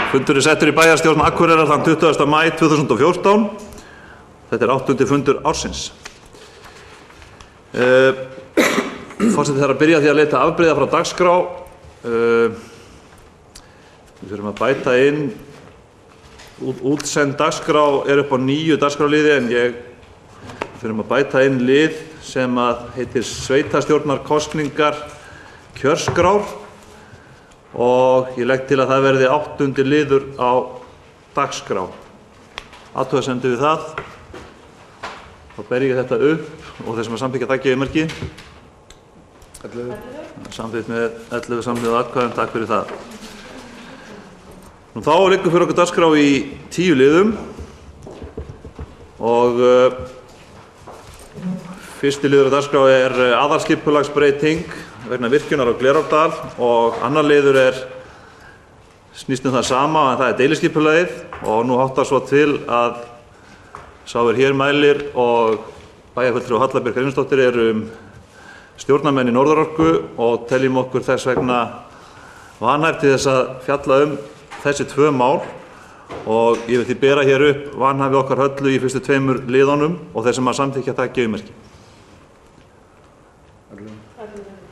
Fundur settur í bæjarstjórn Akureyrar þann 20. maí 2014. Þetta 8. fundur ársins. Forseti þarf að byrja því að leita afbrigða frá dagskrá. Við þurfum að bæta inn útsend dagskrá upp á 9 dagskrárliði en þurfum að bæta inn lið sem að heitir Sveitarstjórnarkosningar kjörskrár og ég legg til að það verði 8. liður á dagskrá. Athugasemdir við það. Þá ber ég þetta upp og þeir sem að samþykkja það gefið merki. 11. Samþykkt með 11 samhljóða atkvæðum, takk fyrir það. Þá liggur fyrir okkur dagskrá í 10 liðum og fyrsti liður á dagskrá aðalskipulagsbreyting vegna virkjunar á Glerárdal og annar liður snýst það sama en það deiliskipulagið og nú háttar svo til að sá hér mælir og bæjarfulltrúi Halla Björk Grímsdóttir stjórnarmenn í Norðurorku og teljum okkur þess vegna vanhæf til þess að fjalla þessi 2 mál og ég vil því bera hér upp vanhæfi okkar Höllu í fyrstu 2 liðunum og þeir sem að samþykkja það gefið merki.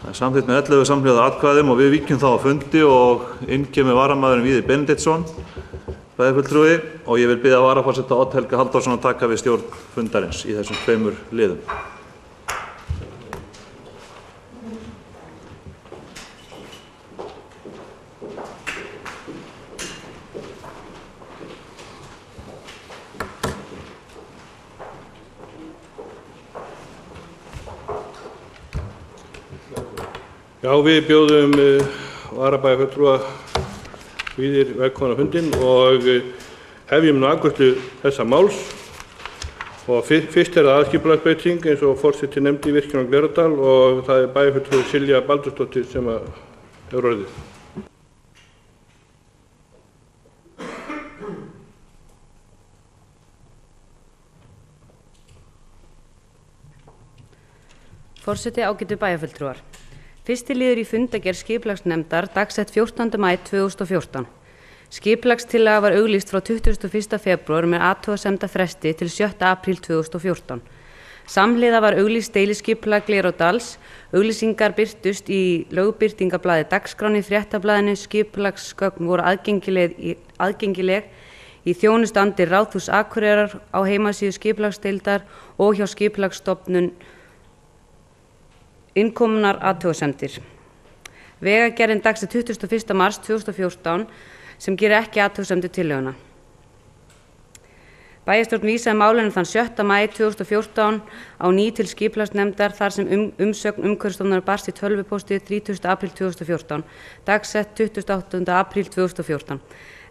Það samþykkt með 11 samhljóða atkvæðum og við víkjum þá á fundi og inn kemur varamaðurinn Víðir Benediktsson, bæjarfulltrúi og ég vil biðja varaforseta Odd Helga Halldórsson að taka við stjórn fundarins í þessum 2 liðum. Já, við bjóðum varabæjarfulltrúa Víðir velkominn á fundinn og hefjum nú afgreiðslu þessa máls. Og fyrst það aðalskipulagsbreyting eins og forseti nefndi í virkjun á Glerárdal og það bæjarfulltrúi Silja Baldursdóttir sem hefur orðið. Forseti, ágætu bæjarfulltrúar. Fyrsti liður í fundargerð skipulagsnefndar dagsett 14. maí 2014. Skipulagstillaga var auglýst frá 21. febrúar með athugasemdafresti til 7. apríl 2014. Samhliða var auglýst deiliskipulag Glerárdals, auglýsingar birtust í lögbirtingablaði Dagskránni, Fréttablaðinu, skipulagsgögn voru aðgengileg í þjónustandi Ráðhúss Akureyrar á heimasíðu skipulagsdeildar og hjá Skipulagsstofnun innkomnar athugasemdir. Vegagerðin dagsett 21. mars 2014 sem gerir ekki athugasemdir tillöguna. Bæjarstjórn vísaði málinu þann 7. maí 2014 á ný til skipulagsnefndar þar sem umsögn Umhverfisstofnunar barst í tölvupósti 30. apríl 2014, dagsett 28. apríl 2014.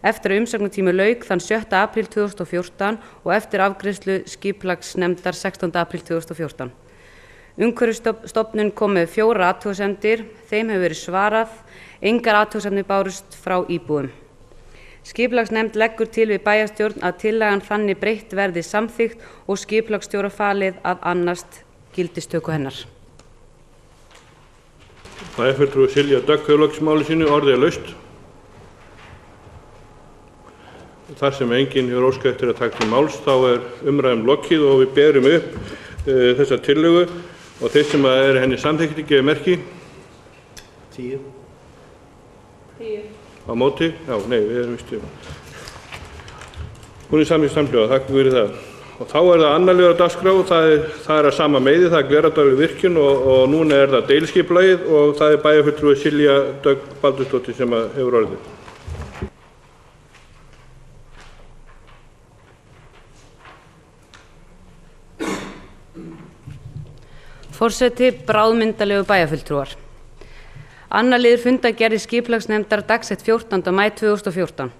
Eftir að umsögnatími lauk þann 7. apríl 2014 og eftir afgreiðslu skipulagsnefndar 16. apríl 2014. Umhverfisstofnun kom með 4 athugasemdir, þeim hefur verið svarað, engar athugasemdir bárust frá íbúum. Skipulagsnefnd leggur til við bæjarstjórn að tillagan þannig breytt verði samþykkt og skipulagsstjóra falið að annast gildistöku hennar. Bæjarfulltrúi Silja Dögg hefur lokið máli sínu, orðið laust. Þar sem enginn hefur óskað eftir að taka til máls, þá umræðum lokið og við berum upp þessa tillögu og þeir sem henni samþykkti gefið merki. 10. Á móti? Já, nei, við erum víst. Hún samhljóða, takk fyrir það. Og þá það annar liður á dagskrá, það að sama meiði, það Glerárdal virkjun og núna það deiliskipulagið og það bæjarfulltrúi Silja Dögg Baldursdóttir sem hefur orðið. Forseti, bráðmyndalegu bæjarfulltrúar. Annar liður fundargerð skipulagsnefndar dagsett 14. maí 2014.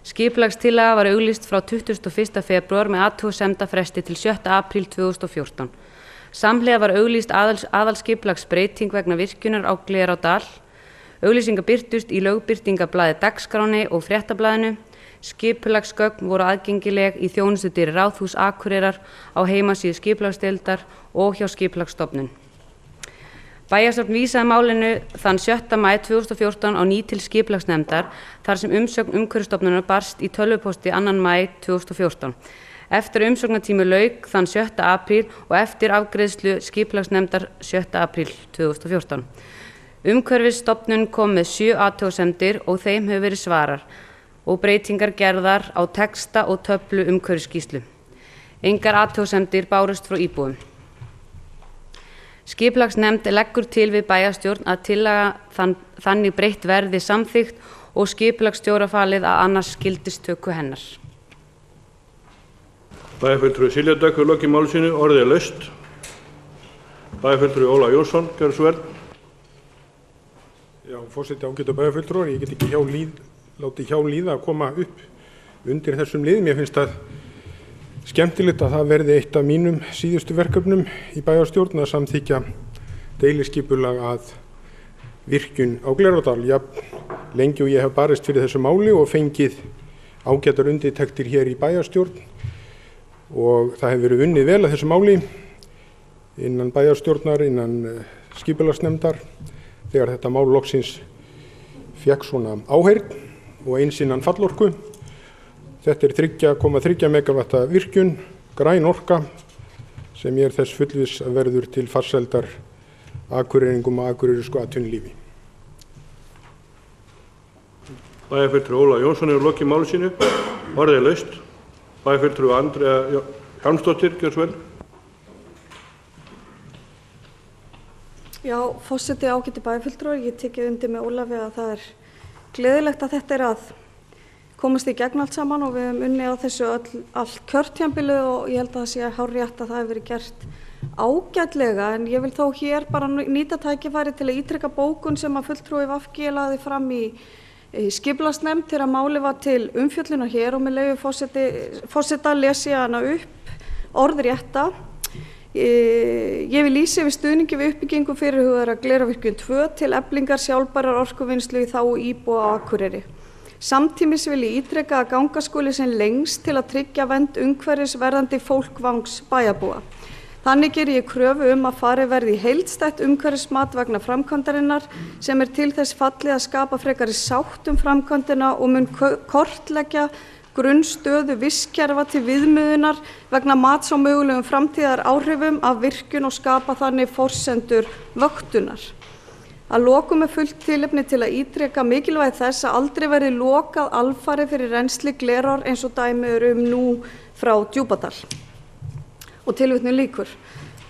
Skipulagstillaga var auglýst frá 21. febrúar með athugasemdafresti til 7. apríl 2014. Samhliða var auglýst aðalskipulagsbreyting vegna virkjunar á Glerárdal. Auglýsingar birtust í lögbirtingablaði Dagskránni og Fréttablaðinu. Skipulagsgögn voru aðgengileg í þjónustudyri Ráðhúss Akureyrar á heimasíðu skipulagsdeildar og hjá Skipulagsstofnun. Bæjarstjórn vísaði málinu þann 7. maí 2014 á ný til skipulagsnefndar þar sem umsögn Umhverfisstofnunar barst í tölvupósti 2. maí 2014. Eftir umsóknartími lauk þann 7. apríl og eftir afgreiðslu skipulagsnefndar 7. apríl 2014. Umhverfisstofnun kom með 7 athugasemdir og þeim hefur verið svarað og breytingar gerðar á texta og töflu umhverfisskýrslu. Engar athugasemdir bárust frá íbúum. Skipulagsnefnd leggur til við bæjarstjórn að tillaga þannig breytt verði samþykkt og skipulagsstjóra falið að annars gildistöku hennar. Bæjarfulltrúi Silja Dögg hefur lokið máli sínu, orðið er laust. Bæjarfulltrúi Ólafur Jónsson, gjörðu svo vel. Já, forseti, ágætu bæjarfulltrúar, ég get ekki látið hjá líða að koma upp undir þessum liðum. Ég finnst það skemmtilegt að það verði eitt af mínum síðustu verkefnum í bæjarstjórn að samþykkja deiliskipulag að virkjun á Glerárdal. Lengi og ég hef barist fyrir þessu máli og fengið ágætar undirtektir hér í bæjarstjórn og það hefur verið unnið vel að þessu máli innan bæjarstjórnar, innan skipulagsnefndar þegar þetta mál loksins fékk svona áheyrn og eins innan Fallorku. Þetta er 3,3 megavatta virkjun, græn orka sem ég er þess fullviss að verður til farsældar akureyringum og akureyrisku atvinnulífi. Bæjarfulltrúi Ólafur Jónsson hefur lokið máli sínu, orðið er laust. Bæjarfulltrúi Andrea Hjálmsdóttir, gjörðu svo vel. Já, forseti, ágæti bæjarfulltrúar, ég tekið undir með Ólafi að það er gleðilegt að þetta er að komast í gegn allt saman og við höfum unnið á þessu allt kjörtímabilið og ég held að það sé hárrétt að það hefur verið gert ágætlega, en ég vil þó hér bara nýta tækifæri til að ítreka bókun sem að fulltrúi VG lagði fram í skipulagsnefnd þegar málið var til umfjöllunar hér og með leyfi forseta lesi ég hana upp orðrétta. Ég vil lýsa yfir stuðningi við uppbyggingu fyrirhugaðra Glerárvirkjun 2 til eflingar sjálfbærrar orkuvinnslu í þágu íbúa á Akureyri. Samtímis vil ég ítreka að ganga skuli sem lengst til að tryggja vernd umhverfis verðandi fólkvangs bæjarbúa. Þannig geri ég kröfu að farið verði í heildstætt umhverfismat vegna framkvæmdarinnar sem er til þess fallið að skapa frekari sátt framkvæmdina og mun kortleggja grunnstöðu vistkerfa til viðmiðunar vegna mats á mögulegum framtíðar áhrifum af virkjun og skapa þannig forsendur vöktunar. Að lokum er fullt tilefni til að ítreka mikilvægi þess að aldrei verði lokað alfarið fyrir rennsli Glerár eins og dæmi nú frá Djúpadal. Og tilvitnun lýkur.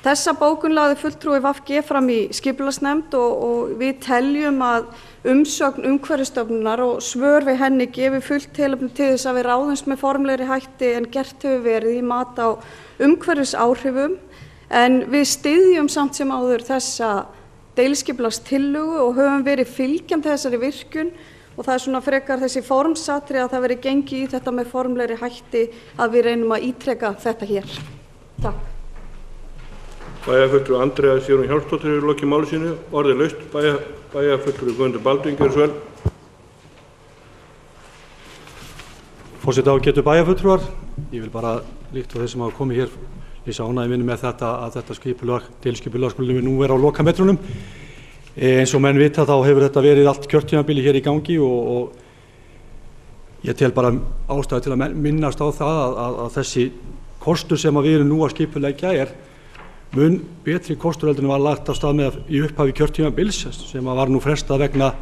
Þessa bókun lagði fulltrúi VG fram í skipulagsnefnd og við teljum að umsögn Umhverfisstofnunar og svör við henni gefi fullt tilefni til þess að við ráðumst með formlegri hætti en gert hefur verið í mat á umhverfisáhrifum, en við styðjum samt sem áður þessa deiliskipulagstillögu og höfum verið fylgjandi þessari virkjun og það er svona frekar þessi formsatri að það veri gengið í þetta með formlegri hætti að við reynum að ítreka þetta hér. Takk. Bæjarfulltrúi Andrea Sigrún Hjálmsdóttir hefur lokið máli sínu, orðið er laust. Bæjarfulltrúi Guðmundur Baldvin, gjörðu svo vel. Forseti, ágætu bæjarfulltrúar, ég vil bara líkt á þeir sem hafa komið hér lýsa ánægju minni með þetta að þetta deiliskipulag skuli nú vera á lokametrunum. Eins og menn vita þá hefur þetta verið allt kjörtímabili hér í gangi og ég tel bara ástæðu til að minnast á það að þessi kostur sem við erum nú að skipuleggja er mun betri kostur heldur en var lagt af stað með í upphafi kjörtímabils sem var nú frestað vegna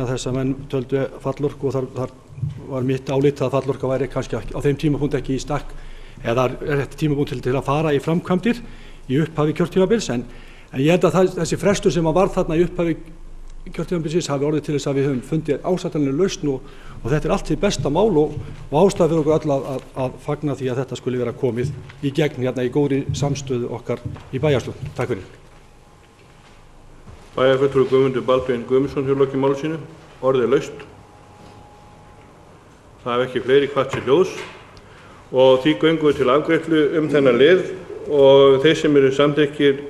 þess að menn töldu fallorku og þar var mitt álit að fallorka væri kannski á þeim tímapunkt ekki í stakk eða er þetta tímapunkt til að fara í framkvæmdir í upphafi kjörtímabils en ég held að þessi frestur sem var þarna í upphafi kjörtímabilsins hafi orðið til þess að við höfum fundið ásættanlega lausn og þetta er allt því besta mál og ástæða fyrir okkur öll að fagna því að þetta skuli vera komið í gegn hérna í góðri samstöðu okkar í bæjarstjórn. Takk fyrir. Bæjarfulltrúi Guðmundur Baldvin Guðmundsson hefur lokið máli sínu, orðið er laust. Það hef ekki fleiri hvatt sér hljóðs og því göngum við til afgreiðslu þennan lið og þeir sem eru samþykkir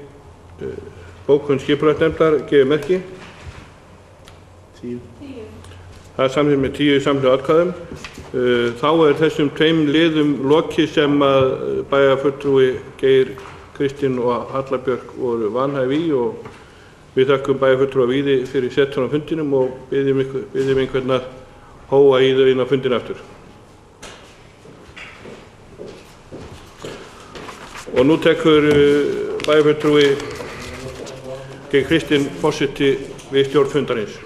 bókun skipulagsnefndar gefið merki. 10. Það er samþykkt með 10 samhljóða atkvæðum. Þá er þessum tveimur liðum lokið sem að bæjarfulltrúi Geir Kristinn og Halla Björk voru vanhæf í og Við þakkum bæjarfulltrúa Víði fyrir settuna á fundinum og biðjum einhvern að hóa í þau inn á fundin aftur. Og nú tekur bæjarfulltrúi G. Kristinn forseti við stjórn fundarins.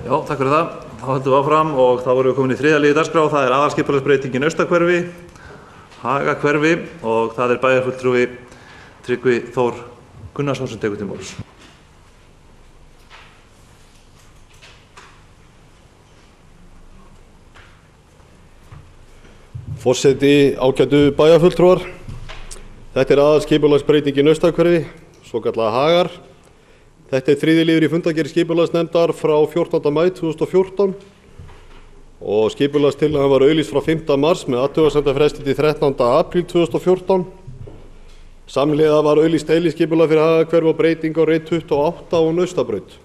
Já, takk fyrir það. Þá höldum við áfram og þá erum við komin í þriðja lið í dagskrá. Það er aðalskipulagsbreyting í Naustahverfi, Hagahverfi og það er bæjarfulltrúi Tryggvi Þór Gunnarsson sem tekur til máls. Forseti, ágætu bæjarfulltrúar. Þetta er aðalskipulagsbreyting í Naustahverfi, svokallaða Hagar. Þetta er þriðji liður í fundargerð skipulagsnefndar frá 14. maí 2014 og skipulagstillagan var auglýst frá 5. mars með athugasemdafresti til 13. apríl 2014. Samhliða var auglýst deiliskipulag fyrir Hagahverfi og breyting á reit 28 og Naustabraut.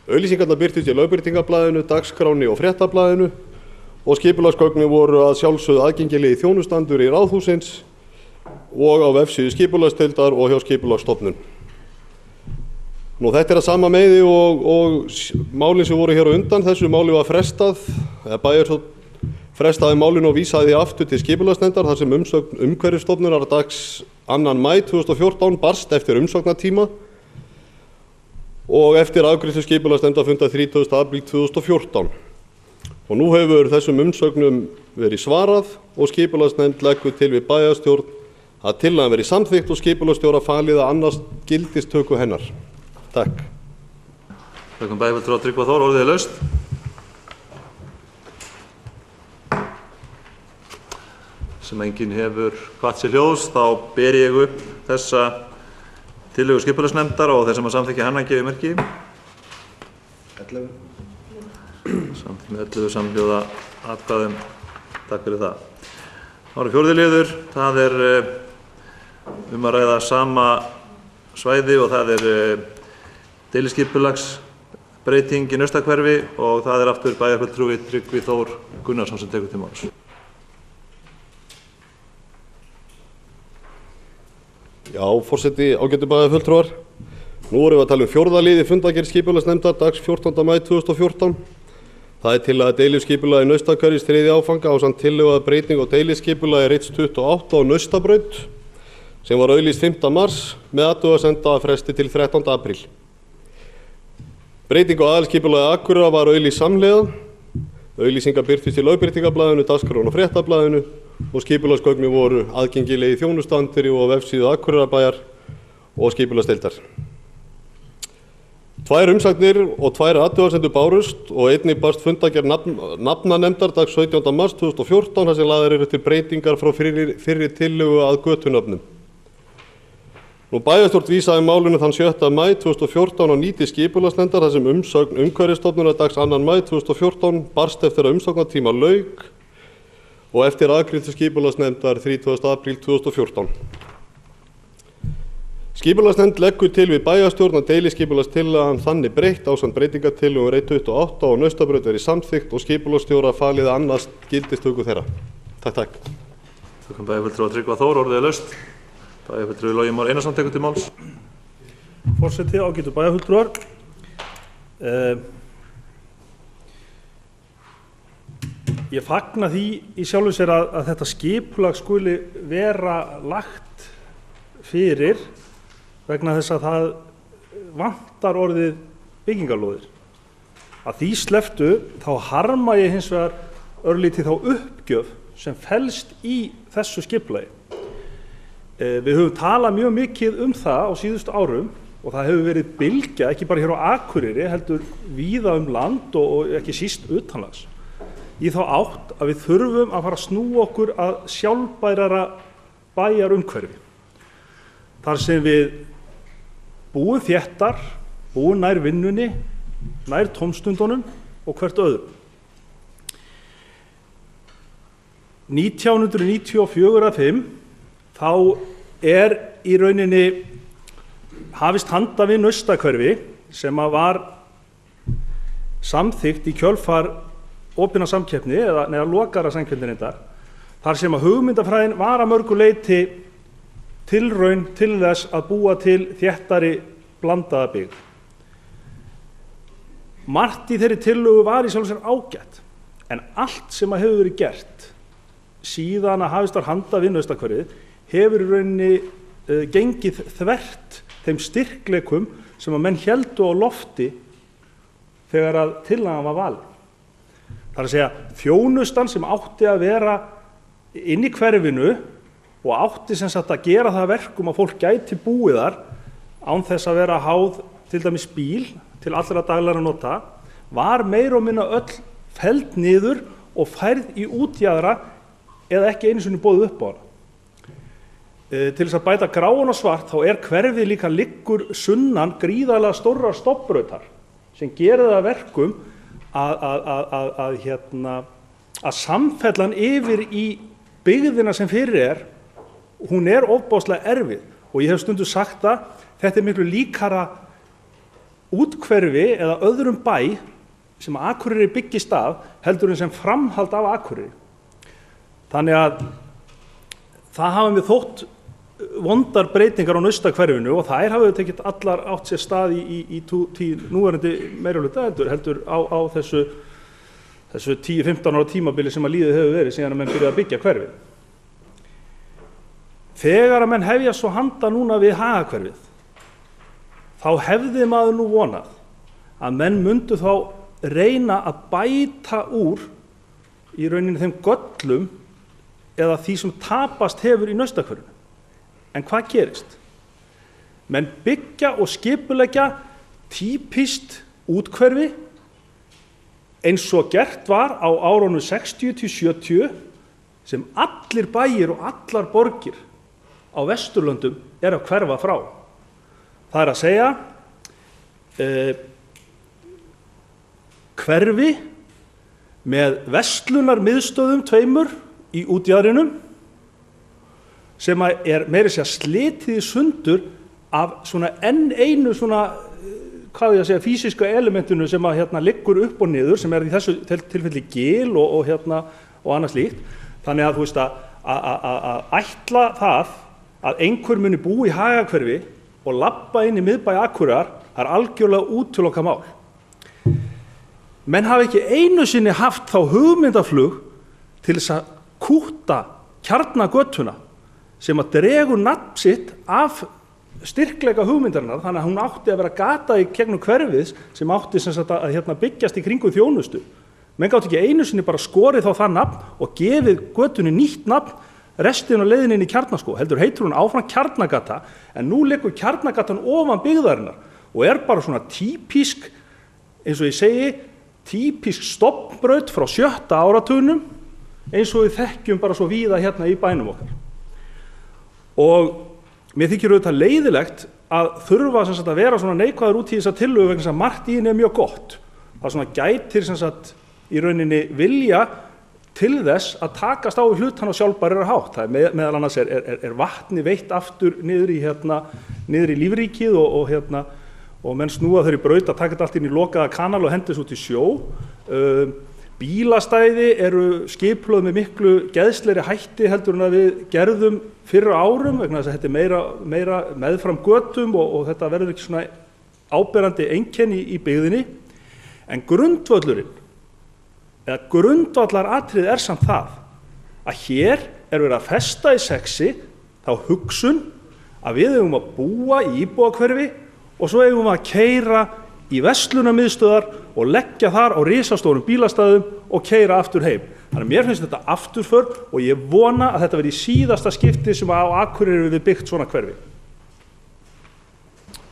Auglýsingarnar birtust í lögbirtingablaðinu, dagskráni og fréttablaðinu og skipulagsgögnin voru að sjálfsögðu aðgengileg í þjónustandur í Ráðhússins og á vefsíðu skipulagsdeildar og hjá Skipulagsstofnun. Þetta er að sama meiði og málin sem voru hér á undan. Þessu máli var frestað, bæjarstjórn frestaði málinu og vísaði aftur til skipulagsnefndar þar sem umsögn Umhverfisstofnunar dags 2. maí 2014 barst eftir umsóknartíma og eftir afgreiðslu skipulagsnefndarfundar 30. apríl 2014. Og nú hefur þessum umsögnum verið svarað og skipulagsnefnd leggur til við bæjarstjórn að tillagan verið samþykkt og skipulagsstjóra falið að annast gildistöku hennar. Takk. Þakkum bæjarfulltrúa Tryggva Þór, orðið er laust. Sem enginn hefur hvatt sér hljóðs, þá ber ég upp þessa tillögu skipulagsnefndar og þeir sem að samþykkja hana gefi merki. 11. Samþykkt með 11 samhljóða atkvæðum. Takk fyrir það. Það eru fjórði liður. Það er að ræða sama svæði og það er deiliskipulagsbreyting í Naustahverfi og það er aftur bæjarfulltrúi Tryggvi Þór Gunnarsson sem tekur til máls. Já, forseti, ágætu bæjarfulltrúar. Nú erum við að tala fjórða lið í fundargerð skipulagsnefndar dags 14. maí 2014. Það er tillaga deiliskipulagi Naustahverfis þriðja áfanga ásamt tillögu að breyting á deiliskipulagi reits 28 á Naustabraut sem var auglýst 5. mars með athugasemdafresti til 13. apríl. Breyting á aðalskipulagi Akureyrar var auglýst samhliða. Auglýsingar birtust í lögbirtingablaðinu, dagskráni og fréttablaðinu og skipulagsgögnin voru aðgengileg í þjónustandri og á vefsíðu Akureyrarbæjar og skipulagsdeildar. 2 umsagnir og 2 athugasemdir bárust og einnig barst fundargerð nafnanefndar dags 17. mars 2014 þar sem lagðar eru til breytingar frá fyrri tillögu að götunöfnum. Bæjarstjórn vísaði málinu þann 7. maí 2014 á nýti skipulagsnefndar þar sem umsögn Umhverfisstofnunar dags 2. maí 2014 barst eftir að umsóknartíma lauk og eftir afgreiðslu skipulagsnefndar 30. apríl 2014. Skipulagsnefnd leggur til við bæjarstjórn að deiliskipulagstillagan þannig breytt ásamt breytingartillögum reit 28 og Naustabraut verið samþykkt og skipulagsstjóra falið að annast gildistöku þeirra. Takk. Þakkum bæjarfulltrúa Tryggva Þór, orðið er laust. Bæjarfulltrúi Logi Már Einarsson tekur til máls. Forseti, ágætu bæjarfulltrúar. Ég fagna því í sjálfu sér að þetta skipulag skuli vera lagt fyrir vegna þess að það vantar orðið byggingarlóðir. Að því sleftu þá harma ég hins vegar örlítið þá uppgjöf sem felst í þessu skipulagi. Við höfum talað mjög mikið það á síðustu árum og það hefur verið bylgja, ekki bara hér á Akureyri, heldur víða land og ekki síst utanlands, í þá átt að við þurfum að fara að snúa okkur að sjálfbærara bæjarumhverfi. Þar sem við búum þéttar, búum nær vinnunni, nær tómstundunum og hvert öðru. 1994-5 þá í rauninni hafist handa við Naustahverfi sem að var samþykkt í kjölfar opinna samkeppni eða lokara samkeppnirindar, þar sem að hugmyndafræðin var að mörgu leyti tilraun til þess að búa til þéttari blandaða byggð. Margt í þeirri tillögu var í sjálfu sér ágætt, en allt sem að hefur verið gert síðan að hafist var handa við Naustahverfið hefur í rauninni gengið þvert þeim styrkleikum sem að menn héldu á lofti þegar að tillagan var valin. Það er að segja, þjónustan sem átti að vera inn í hverfinu og átti sem sagt að gera það verkum að fólk gæti búið þar án þess að vera háð til dæmis bíl til allra daglegra nota, var meira og minna öll felld niður og færð í útjaðra eða ekki einu sinni boðið upp á hana. Til þess að bæta gráan og svart þá er hverfið líka liggur sunnan gríðarlega stórrar stofnbrautar sem gerir það verkum að samfellan yfir í byggðina sem fyrir hún er ofboðslega erfið og ég hef stundum sagt að þetta er miklu líkara útkverfi eða öðrum bæ sem Akureyri byggist af heldur en sem framhald af Akureyri. Þannig að það hafa mér þótt vondar breytingar á Naustahverfinu og þær hafa tekið allar átt sér stað í núverandi meirihluta heldur á þessu 10-15 ára tímabili sem að líðið hefur verið síðan að menn byrjaði að byggja hverfið. Þegar að menn hefja svo handa núna við Hagahverfið, þá hefði maður nú vonað að menn myndu þá reyna að bæta úr í rauninni þeim göllum eða því sem tapast hefur í Naustahverfinu. En hvað gerist? Menn byggja og skipuleggja típist útkverfi eins og gert var á árunum 60-70 sem allir bæir og allar borgir á Vesturlöndum að hverfa frá. Það er að segja hverfi með verslunarmiðstöðum tveimur í útjaðrinum sem er meira að segja slitið í sundur af svona enn einu svona, hvað ég að segja, físiska elementinu sem að liggur upp og niður sem í þessu tilfelli gil og annað slíkt. Þannig að þú veist að ætla það að einhver muni bú í Hagahverfi og labba inn í miðbæ Akureyrar, það er algjörlega útilokað mál. Menn hafa ekki einu sinni haft þá hugmyndaflug til þess að kúta Kjarnagötuna sem að dregur nafn sitt af styrkleika hugmyndarinnar, þannig að hún átti að vera gata í gegnum hverfið sem átti sem sagt að byggjast í kringum þjónustu. Menn gátu ekki einu sinni bara skorið þá það nafn og gefið götunni nýtt nafn restin á leiðinni inn í Kjarnaskóg, heldur heitur hún áfram Kjarnagata, en nú liggur Kjarnagatan ofan byggðarinnar og er bara svona típisk, eins og ég segi, típisk stofnbraut frá 7. áratugnum, eins og við þekkjum bara svo víða hérna í bænum okkar. Og mér þykir auðvitað leiðilegt að þurfa sem sagt að vera svona neikvæður út í þessa tillögu vegna þess að margt í henni er mjög gott. Það svona gætir sem sagt í rauninni vilja til þess að takast á við hlutan á sjálfbærari hátt. Það er meðal annars er vatni veitt aftur niður í lífríkið og menn snúa þau í braut að taka þetta allt inn í lokaða kanal og hendis út í sjó. Bílastæði eru skipulögð með miklu geðslegri hætti heldur en að við gerðum fyrra árum vegna þess að þetta er meira meðfram götum og þetta verður ekki svona áberandi einkenni í byggðinni. En grundvöllurinn eða grundvallaratriðið er samt það að hér er verið að festa í sexi þá hugsun að við eigum að búa í íbúðahverfi og svo eigum við að keyra í verslunarmiðstöðvar og leggja þar á risastórum bílastæðum og keyra aftur heim. Þannig að mér finnst þetta afturför og ég vona að þetta verði í síðasta skipti sem á Akureyri við byggt svona hverfi.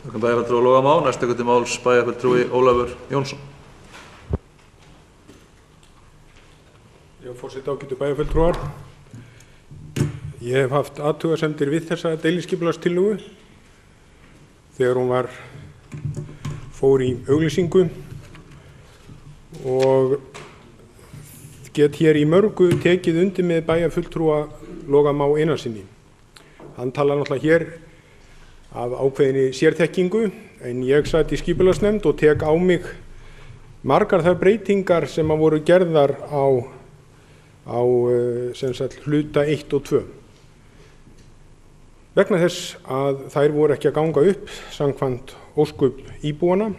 Þakka bæjarfulltrúa Loga Má. Næst tekur til máls bæjarfulltrúi Ólafur Jónsson. Forseti, ágætu bæjarfulltrúar. Ég hef haft athugasemdir við þessa deiliskipulagstillögu þegar hún fór í auglýsingu og get hér í mörgu tekið undir með bæjarfulltrúa Loga Má Einarssyni. Hann talar náttúrulega hér af ákveðinni sérþekkingu, en ég sat í skipulagsnefnd og tek á mig margar þær breytingar sem voru gerðar á sem sagt hluta 1 og 2. Vegna þess að þær voru ekki að ganga upp samkvæmt óskum íbúana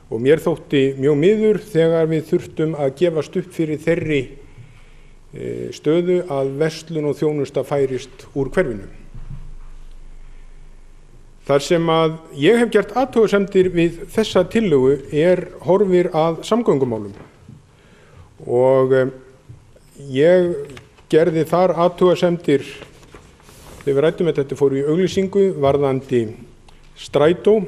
og mér þótti mjög miður þegar við þurftum að gefast upp fyrir þeirri stöðu að verslun og þjónusta færist úr hverfinu. Þar sem að ég hef gert athugasemdir við þessa tillögu horfir að samgöngumálum og ég gerði þar athugasemdir þegar við ræddum þetta fór í auglýsingu varðandi strætó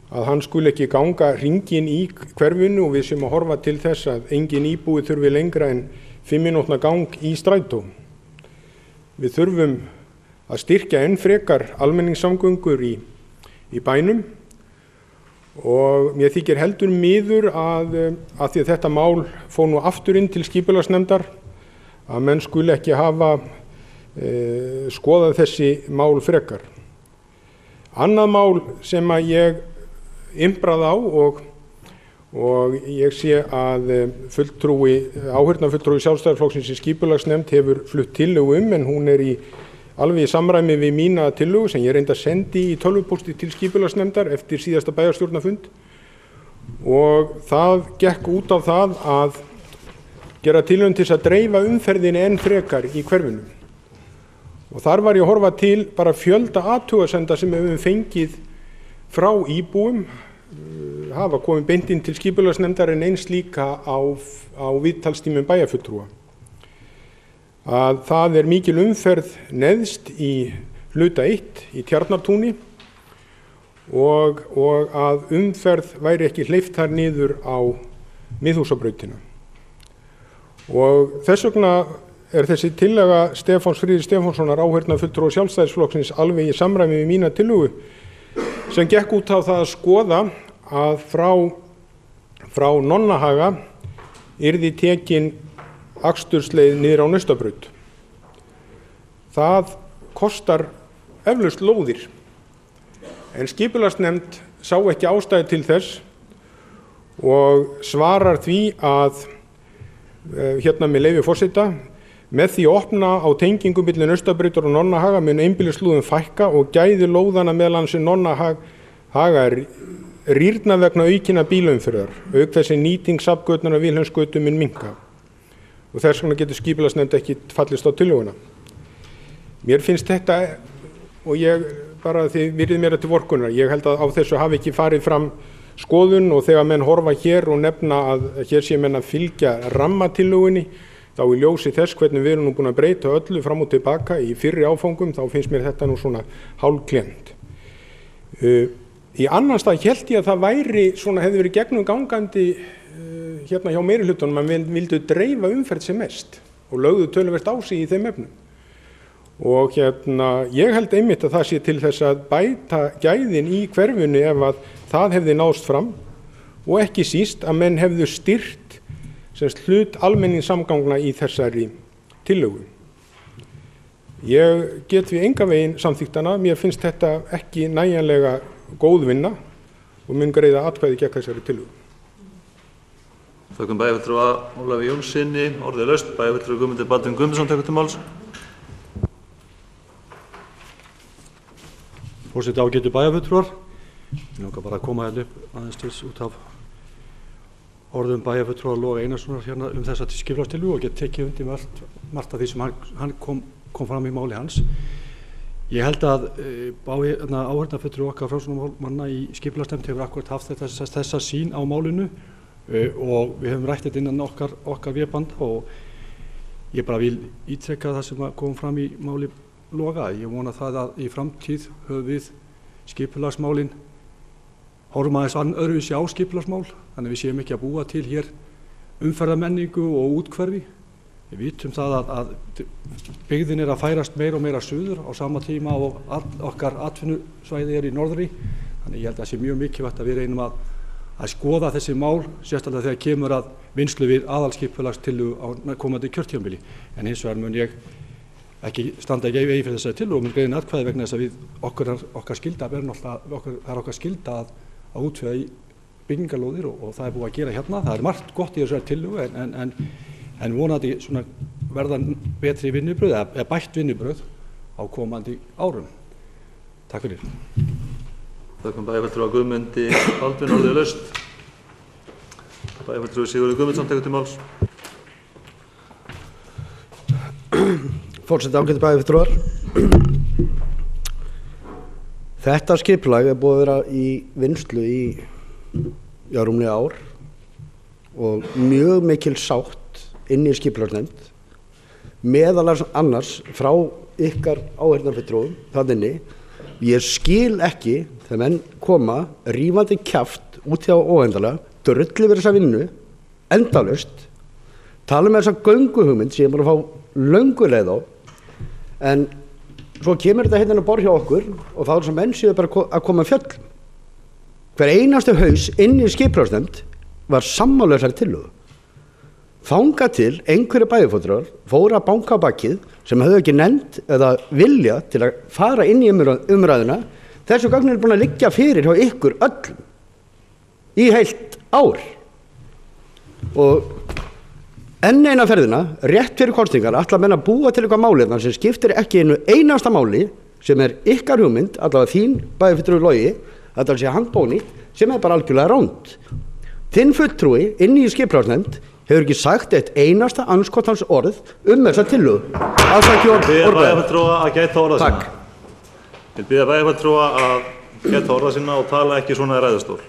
að hann skuli ekki ganga hringinn í hverfinu og við sem að horfa til þess að engin íbúi þurfi lengra en 5 mínútna gang í strætó. Við þurfum að styrkja enn frekar almenningssamgöngur í bænum og mér þykir heldur miður að því að þetta mál fór nú aftur inn til skipulagsnefndar að menn skuli ekki hafa skoðað þessi mál frekar. Annað mál sem að ég imbraði á og ég sé að áheyrnarfulltrúi Sjálfstæðisflokksins í skipulagsnefnd hefur flutt tillögu en hún alveg í samræmi við mína tillögu sem ég reyndi að sendi í tölvupósti til skipulagsnefndar eftir síðasta bæjarstjórnarfund og það gekk út á það að gera tilraun til að dreifa umferðinni enn frekar í hverfinu. Og þar var ég að horfa til bara fjölda athugasemda sem við höfum fengið frá íbúum, hafa komið beint inn til skipulagsnefndar en eins líka á viðtalstímum bæjarfulltrúa. Að það mikil umferð neðst í hluta 1 í Tjarnartúni og að umferð væri ekki hleypt þar niður á Miðhúsabrautina. Og þess vegna þessi tillaga Stefáns Friðriks Stefánssonar áheyrnarfulltrúa Sjálfstæðisflokksins alveg í samræmi við mína tillögu sem gekk út á það að skoða að frá Nonnahaga yrði tekin akstursleið niður á Naustabraut. Það kostar eflaust lóðir en skipulagsnefnd sá ekki ástæðu til þess og svarar því að hérna með leyfi forseta með því að opna á tengingu milli Naustabrautar og Nonnahaga mun einbýlislóðum fækka og gæði lóðana meðal annars Nonnahaga rýrna vegna aukinna bílaumferðar auk þess að nýting safngötunnar Vilhelmsgötu mun minnka og þess vegna getur skipulagsnefnd ekki fallist á tillöguna. Mér finnst þetta og ég bara þið virðið mér til vorkunnar. Ég held að á þessu hafi ekki farið fram skoðun og þegar menn horfa hér og nefna að hér sé menn að fylgja rammatillögunni þá í ljósi þess hvernig við erum nú búin að breyta öllu fram og tilbaka í fyrri áfangum þá finnst mér þetta nú svona hálfklemmt. Í annan stað hélt ég að það væri svona hefði verið gegnum gangandi hérna hjá meirihlutanum að menn vildu dreifa umferð sem mest og lögðu töluvert á sig í þeim efnum. Og hérna ég held einmitt að það sé til þess að bæta gæðin í hverfinu ef að það hefði náðst fram og ekki síst að menn hefðu styrt hlut almenningssamgangna í þessari tillögu. Ég get við engan veginn samþykkta, mér finnst þetta ekki nægjanlega góð vinna og mun greiða atkvæði gegn þessari tillögu. Þökkum bæjarfulltrúa Ólafi Jónssyni, orðið laust, bæjarfulltrúa Guðmundur Baldvin Guðmundsson tekur til máls. Forseti, ágætu bæjarfulltrúar, ég langar bara að koma hérna upp aðeins til út af orðum bæjarfulltrúa Loga Einarssonar hérna þessa skipulagstillögu og get tekið undir margt af því sem hann kom fram í máli hans. Ég held að áheyrnarfulltrúi okkar framsóknarmanna í skipulagsnefnd hefur akkúrat haft þessa sýn á málinu og við höfum rætt þetta innan okkar véband og ég bara vil ítreka það sem kom fram í máli Loga. Ég vona það að í framtíð höfum við skipulagsmálin horfum aðeins öðruvísi á skipulagsmál þannig við séum ekki að búa til hér umferðarmenningu og útkverfi. Við vitum það að byggðin að færast meira og meira suður á sama tíma og okkar atvinnusvæði í norðri. Þannig ég held að það sé mjög mikilvægt að við reynum að skoða þessi mál, sérstaklega þegar kemur að vinnslu við aðalskipulagstillögu á komandi kjörtímabili. En hins vegar mun ég standa ekki í vegi fyrir þessari tillögu og mun greiða atkvæði vegna þess að okkar skylda það er okkar skylda að útvega í byggingarlóðir og það er búið að gera hérna. Það er margt gott í þessari tillögu en vonandi svona verða betri vinnubrögð eða bætt vinnubrögð á komandi árum. Takk fyrir. Þakkum bæjarfulltrúa Guðmundi Baldvin orðið laust. Bæjarfulltrúi Sigurður Guðmundsson tekur til máls. Forseti, ágætu bæjarfulltrúar. Þetta skipulag er búið að vera í vinnslu í rúmlega ár og mjög mikil sátt inni í skipulagsnefnd, meðal annars frá ykkar áheyrnarfulltrúum þarna inni. Ég skil ekki þegar menn koma rífandi kjaft út hjá óendanlega, drullu við þessa vinnu endalaust, tala með þessa gönguhugmynd sem ég er bara að fá löngu leið á, en svo kemur þetta hérna að borð hjá okkur og þá er þess að menn séu bara að koma fjöll. Hver einasti haus inni í skipulagsnefnd var sammála þessari tillögu. Þangað til einhverju bæjarfulltrúar fóru að banka á bakið sem höfðu ekki nefnd eða vilja til að fara inn í umræðuna. Þessu gögn er búin að liggja fyrir hjá ykkur öllum í heilt ár. Og enn eina ferðina, rétt fyrir kosningar, ætla menn að búa til eitthvað máli sem skiptir ekki einu einasta máli sem er ykkar hugmynd, allavega þín bæjarfulltrúi Logi, þetta sé handbónýtt, sem er bara algjörlega ránd. Þinn fulltrúi inni í skipulagsnefnd hefur ekki sagt eitt einasta andskotans orð þessa tillögu. Biðja bæjarfulltrúa að gæta orða sinna. Takk. Ég biðja bæjarfulltrúa að gæta orða sinna og tala ekki svona í ræðustól.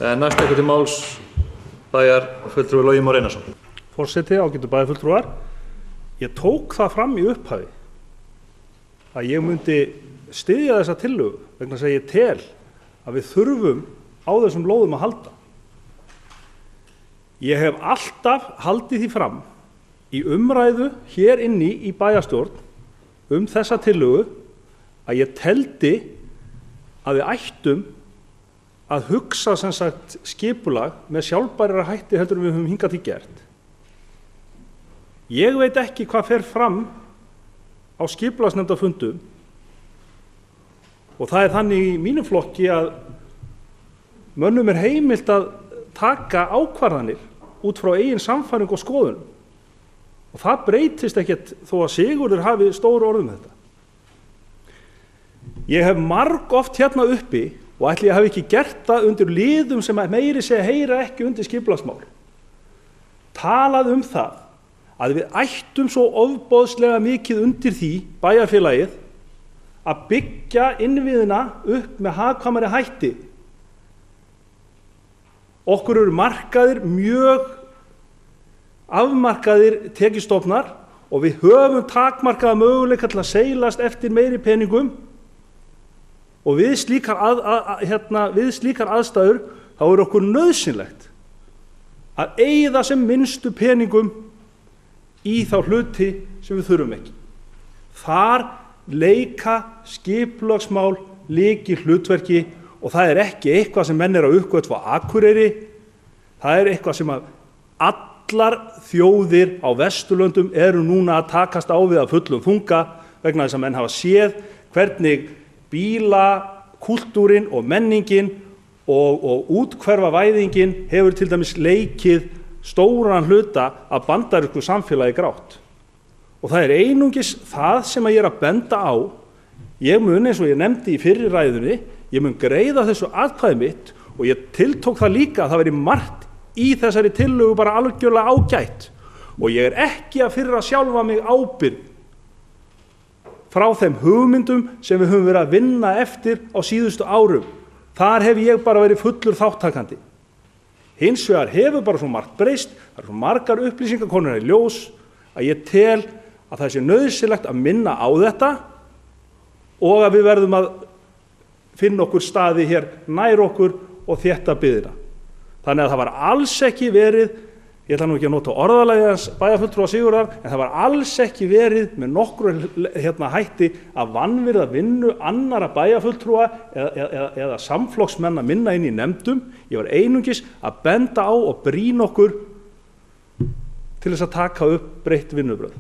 Næst tekur til máls bæjarfulltrúi Logi Már Einarsson. Forseti, ágætu bæjarfulltrúar, ég tók það fram í upphafi að ég myndi styðja þessa tillögu vegna þess að ég tel að við þurfum á þessum lóðum að halda. Ég hef alltaf haldið því fram í umræðu hér inni í bæjarstjórn þessa tillögu að ég teldi að við ættum að hugsa sem sagt skipulag með sjálfbærara hætti heldur en við höfum hingað til gert. Ég veit ekki hvað fer fram á skipulagsnefndarfundum og það er þannig í mínum flokki að mönnum er heimilt að taka ákvarðanir út frá eigin sannfæringu og skoðun og það breytist ekkert þó að Sigurður hafi stóru orðum þetta. Ég hef margoft hérna uppi og ætli ég hafi ekki gert það undir liðum sem meiri segja heyra ekki undir skipulagsmál. Talað það að við ættum svo ofboðslega mikið undir því bæjarfélagið að byggja innviðina upp með hagkvæmari hætti. Okkur eru markaðir mjög afmarkaðir tekjustofnar og við höfum takmarkaða möguleika til að seilast eftir meiri peningum og við slíkar aðstæður þá er okkur nauðsynlegt að eyða sem minnstu peningum í þá hluti sem við þurfum ekki. Þar leika skipulagsmál lykilhlutverki og það er ekki eitthvað sem menn eru að uppgötva á Akureyri, það er eitthvað sem allar þjóðir á Vesturlöndum eru núna að takast á við af fullum þunga vegna þess að menn hafa séð hvernig bílakúltúrin og menningin og úthverfavæðingin hefur til dæmis leikið stóran hluta af bandarísku samfélagi grátt. Og það er einungis það sem ég er að benda á. Ég mun, eins og ég nefndi í fyrri ræðunni, ég mun greiða þessu atkvæði mitt og ég tiltók það líka að það veri margt í þessari tillögu bara algjörlega ágætt og ég er ekki að firra sjálfa mig ábyrgð frá þeim hugmyndum sem við höfum verið að vinna eftir á síðustu árum. Þar hef ég bara verið fullur þáttakandi. Hins vegar hefur bara svo margt breyst, það eru svo margar upplýsingar komnar í ljós að ég tel að það sé nauðsynlegt að minna á þetta og að við verðum að finna okkur staði hér nær okkur og þétta byggðina. Þannig að það var alls ekki verið, ég ætla nú ekki að nota orðalagið hans bæjarfulltrúa Sigurðar, en það var alls ekki verið með nokkru hætti að vanvirða vinnu annarra bæjarfulltrúa eða samflokksmenn að minna inn í nefndum. Ég var einungis að benda á og brýna okkur til þess að taka upp breytt vinnubrögð.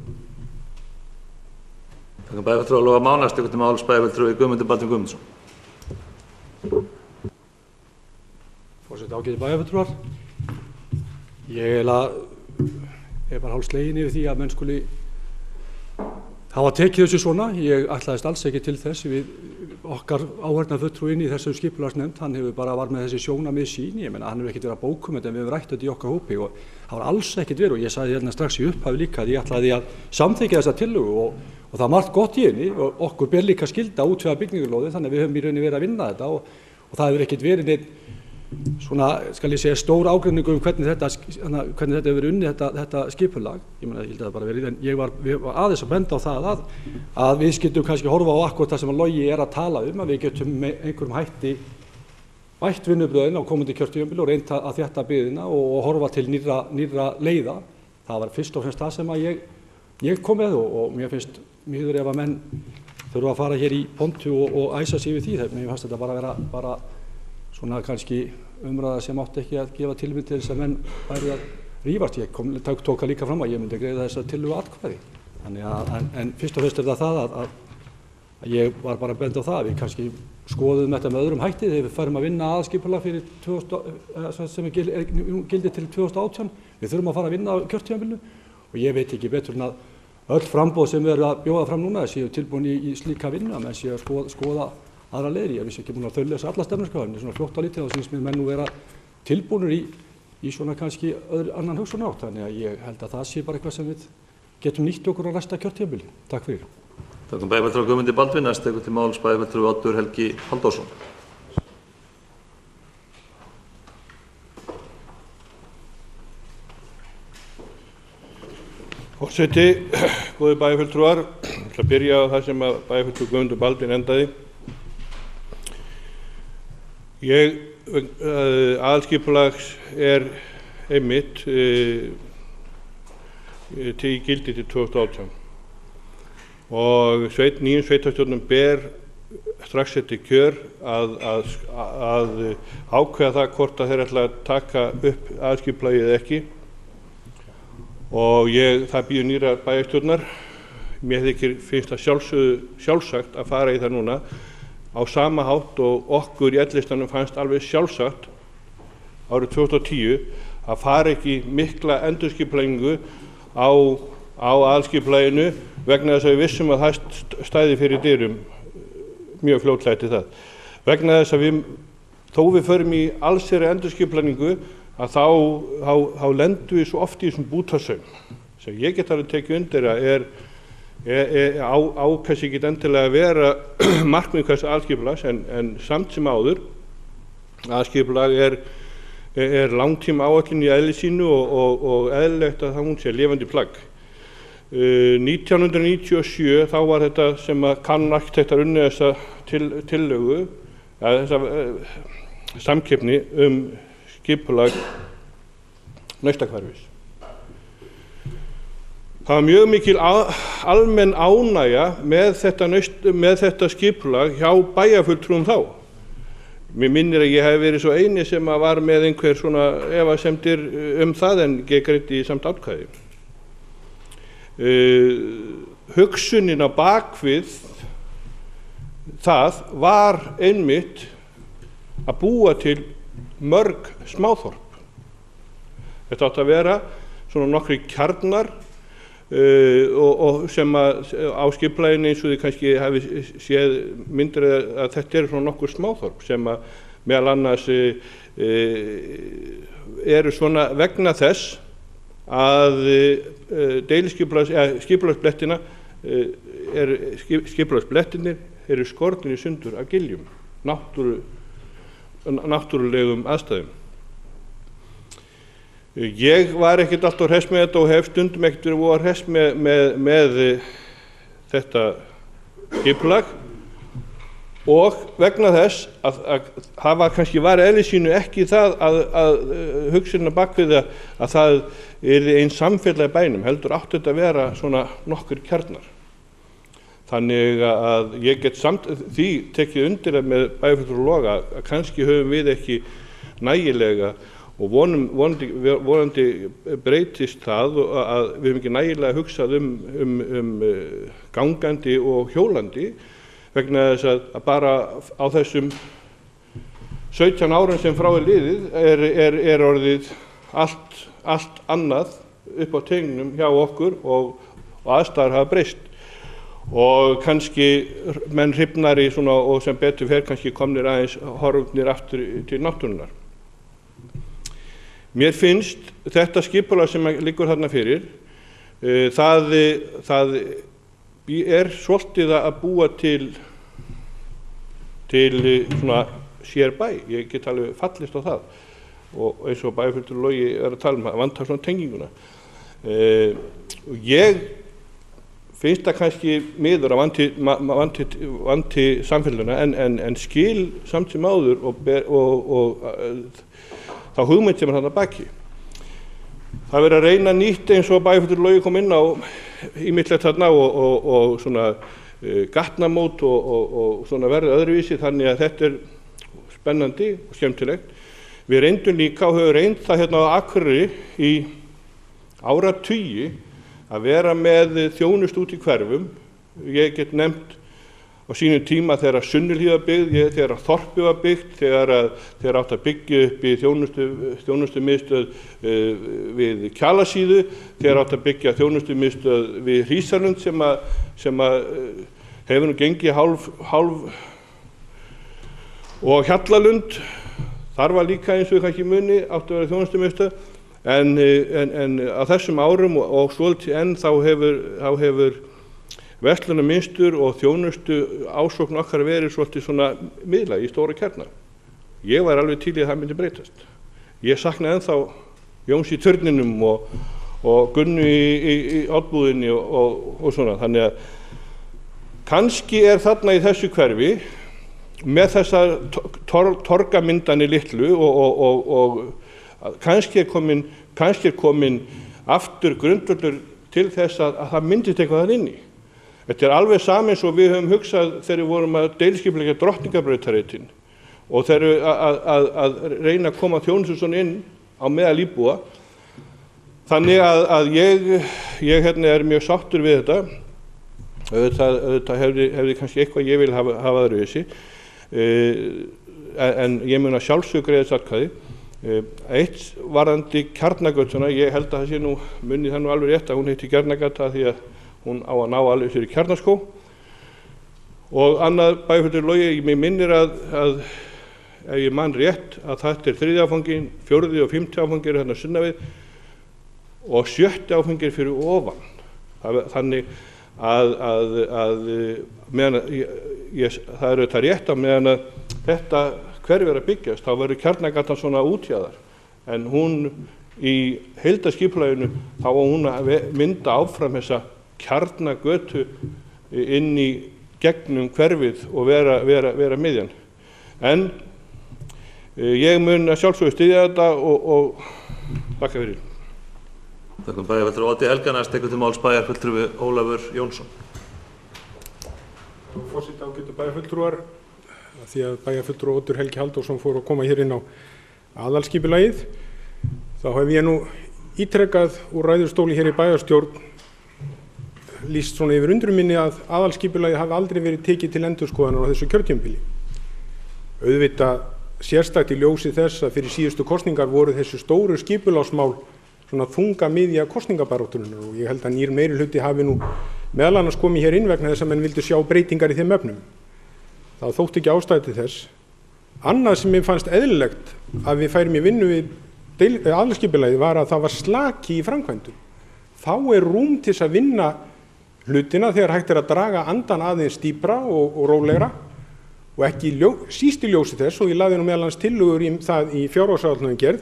Bæjarfulltrúi Loga Má, næst tekur til máls bæjarfulltrúi Guðmundur Baldvin Guðmundsson. Forseti, ágætu bæjarfulltrúar. Ég er bara hálf sleginn yfir því að menn skuli hafa tekið þessu svona. Ég ætlaðist alls ekki til þess. Okkar áheyrnarfulltrúinn í þessu skipulagsnefnd, hann hefur bara var með þessi sjónarmið sín. Ég meina, hann hefur ekkert verið að bókum þetta en við hefum rætt þetta í okkar hópi og það var alls ekkert verið og ég sagði hérna strax í upphafi líka að ég ætlaði að samþykkja þessa tillögu og það er margt gott í henni og okkur ber líka skylda að útvega byggingarlóðir, þannig að við höfum í rauninni verið að vinna þetta og það hefur ekkert verið neitt svona, skal ég segja, stór ágreiningur hvernig þetta hefur verið unnið þetta skipulag. Ég meina, ég held að það bara verið, en við var aðeins að benda á það að við skildum kannski horfa á akkúrat það sem að Logi er að tala að við getum með einhverjum hætti bætt vinnubröðin á komandi kjörtímabili og reynt að þétta byggðina og horfa til nýrra leiða. Það var fyrst og fremst það sem að ég kom með og mér finnst miður ef að menn þurfa að fara hér í pontu og æsa sig við því. Mér fannst þetta bara vera bara svona kannski umræða sem átti ekki að gefa tilmynd til þess að menn væri að rífast. Ég tók það líka fram að ég myndi greiða þess að tillögu atkvæði. Þannig að, en fyrst og fremst það að ég var bara að benda á það að við kannski skoðum þetta með öðrum hætti þegar við færum að vinna aðskipulag fyrir sem gildi til 2018. Við þurfum að fara að vinna á kjörtímabilinu og ég veit ekki betur en að öll framboð sem við erum að bjóða fram núna séu tilbúin í slíka vinnu að menn séu að skoða aðra leiðir. Ég vissi ekki búin að þaulesa alla stefnuskrár, svona fljótt á lítið og syns mér menn nú vera tilbúinir í svona kannski annan hugsunátt. Þannig að ég held að það sé bara eitthvað sem við getum nýtt okkur á næsta kjörtímabili. Takk fyrir. Takk bæjarfulltrúi Guðmundi Baldvin, næst tekur til máls bæjarfulltrúi Oddur Helgi Halldórsson. Forseti, góðir bæjarfulltrúar, ég ætla að byrja á það sem að bæjarfulltrúi Guðmundur Baldvin endaði. Aðalskipulags er einmitt til gildi til 2018 og nýjum sveitarstjórnum ber strax eftir kjör að ákveða það hvort að þeir ætla að taka upp aðalskipulagið eða ekki og það bíður nýrrar bæjarstjórnar. Mér finnst það sjálfsagt að fara í það núna á sama hátt og okkur í L-listanum fannst alveg sjálfsagt árið 2010 að fara ekki mikla endurskipulagningu á aðalskipulaginu vegna þess að við vissum að það stæði fyrir dyrum mjög fljótlega til það. Vegna þess að þó við förum í allsherjar endurskipulagningu að þá lendum við svo oft í þessum bútasaum sem ég get alveg tekið undir að kannski ekki endilega að vera markmið hvers aðalskipulags en samt sem áður aðalskipulag er langtíma áætlun í eðli sínu og eðlilegt að hún sé lifandi plagg. 1997 þá var þetta sem að kannarkitektar unnið þessa tillögu þessa samkeppni skipulag Naustahverfis. Það var mjög mikil almenn ánægja með þetta skipulag hjá bæjarfulltrúum þá. Mér minnir að ég hef verið svo eini sem var með einhver svona efasemdir það en ég greiddi samt atkvæði. Hugsunin á bakvið það var einmitt að búa til mörg smáþorp. Þetta átti að vera svona nokkri kjarnar og sem á skipulaginu eins og þið kannski hafi séð myndir að þetta eru svona nokkur smáþorp sem að meðal annars eru svona vegna þess að skipulagsblettirnir eru skornir í sundur af giljum, náttúrulegum aðstæðum. Ég var ekkert alltaf hress með þetta og hef stundum ekkert verið voða hress með þetta skipulag og vegna þess að það var kannski var eðli sínu ekki það að hugsunin á bakvið að það yrði ein samfélag í bænum, heldur átti þetta að vera svona nokkur kjarnar. Þannig að ég get samt því tekið undir með bæjarfulltrúa Loga að kannski höfum við ekki nægilega og vonandi breytist það að við höfum ekki nægilega hugsað gangandi og hjólandi vegna þess að bara á þessum 17 árum sem frá liðið er orðið allt annað upp á teningnum hjá okkur og aðstæður hafa breyst og kannski menn hrifnari svona og sem betur fer kannski komnir aðeins horfnir aftur til náttúrunnar. Mér finnst þetta skipulag sem liggur þarna fyrir, það svolítið að búa til svona sérbæ, ég get alveg fallist á það og eins og bæjarfulltrúi Logi að tala um það, vantar svona tenginguna. Ég finnst það kannski miður að vanti samfélaguna en skil samt sem áður og þá hugmynd sem þarna baki. Það verið að reyna nýtt eins og bæjarfulltrúi Logi kom inn á ýmislegt þarna og svona gatnamót og svona verið öðruvísi þannig að þetta spennandi og skemmtilegt. Við reyndum líka og höfum reynd það hérna á Akureyri í áratugi að vera með þjónustu út í hverfum. Ég get nefnt á sínum tíma þegar Sunnuhlíð var byggð, þegar þorpið var byggt, þegar átt að byggja upp í þjónustumiðstöð við Kjalasíðu, þegar átt að byggja þjónustumiðstöð við Hrísarlund sem hefur nú gengið hálf og Hjallalund, þar var líka eins og kannski muni átt að vera þjónustumiðstöð en á þessum árum og svolítið enn þá hefur verslunarmynstur og þjónustu ásókn okkar verið svolítið svona miðla í stóra kjarna. Ég var alveg til í að það myndi breytast. Ég sakna ennþá Jóns í Turninum og Gunnu í Oddbúðinni og svona. Þannig að kannski þarna í þessu hverfi með þessar torgamyndanir litlu og kannski komin aftur grundvöllur til þess að það myndist eitthvað þar inni. Þetta alveg saman eins og við höfum hugsað þegar við vorum að deiliskipuleggja Drottningarbrautarreitin og þegar að reyna að koma þjónustu svona inn á meðal íbúa. Þannig að ég mjög sáttur við þetta. Auðvitað hefði kannski eitthvað ég vil hafa öðruvísi. En ég mun að sjálfsögðu greiða þess atkvæði. Eitt varðandi Kjarnagötuna, ég held að það sé nú munni það nú alveg rétt að hún heiti Kjarnagata því að hún á að ná alveg sér í Kjarnaskóg. Og annað bæjarfulltrúi Logi, mig minnir að ef ég man rétt að þetta 3. áfanginn, 4. og 5. áfanginn hérna sunnan við og 7. áfanginn fyrir ofan. Þannig að meðan það auðvitað rétt að meðan að þetta hverfi að byggjast, þá verður Kjarnagatan svona útjaðar. En hún í heildarskipulaginu þá á hún að mynda áfram þessa Kjarnagötu inn í gegnum hverfið og vera miðjan. En ég mun að sjálfsögðu styðja þetta og þakka fyrir. Þakka bæjarfulltrúi Oddi Helganes, tekur til máls bæjarfulltrúi Ólafur Jónsson. Forseti, ágætu bæjarfulltrúar, því að bæjarfulltrúi Oddur Helgi Halldórsson fór að koma hér inn á aðalskipulagið, þá hef ég nú ítrekkað úr ræðustóli hér í bæjarstjórn lýst svona yfir undrum minni að aðalskipulagið hafi aldrei verið tekið til endurskoðunar á þessu kjörtímabili. Auðvitað sérstakt í ljósi þess að fyrir síðustu kosningar voru þessu stóru skipulagsmál svona þunga miðja kosningabarátturinnar og ég held að nýr meirihluti hafi nú meðal annars komið hér inn vegna þess að menn vildu sjá breytingar í þeim efnum. Það þótti ekki ástæði til þess. Annað sem mér fannst eðlilegt að við færum í vinnu við aðalskipulagið var að það var slaki í framkvæmdum. Þá rúm til þess að vinna hlutina þegar hægt að draga andan aðeins dýpra og rólegra og ekki síst í ljósi þess og ég lagði nú meðal annars tillögur í það í fjárhagsáætlun gerð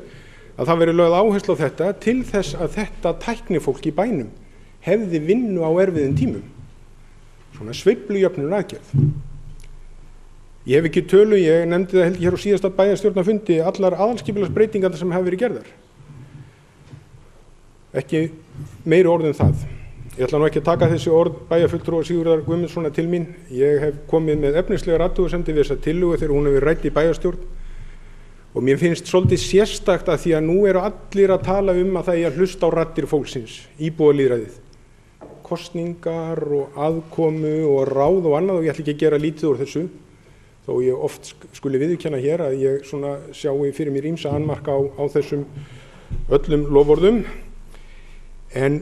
að það verið lögð áherslu á þetta til þess að þetta tæknifólk í bænum hefði vinnu á erfiðum tímum. Svona sveiflujöfnun aðgerð. Ég hef ekki tölu, ég nefndi það held ég hér á síðasta bæjarstjórnarfundi allar aðalskipulagsbreytingar sem hafa verið gerðar. Ekki meiri orð en það. Ég ætla nú ekki að taka þessi orð bæjarfulltrúa Sigurðar Guðmundssonar til mín. Ég hef komið með efnislegar athugasemdir við þessa tillögu þegar hún hefur rædd í bæjarstjórn Og mér finnst svolítið sérstakt að því að nú eru allir að tala að það er að hlusta á raddir fólksins, íbúalýðræðið. Kosningar og aðkomu og ráð og annað og ég ætla ekki að gera lítið úr þessu. Þó ég oft skuli viðurkenna hér að ég svona sjái fyrir mér ýmsa annmarka á þessum öllum loforðum. En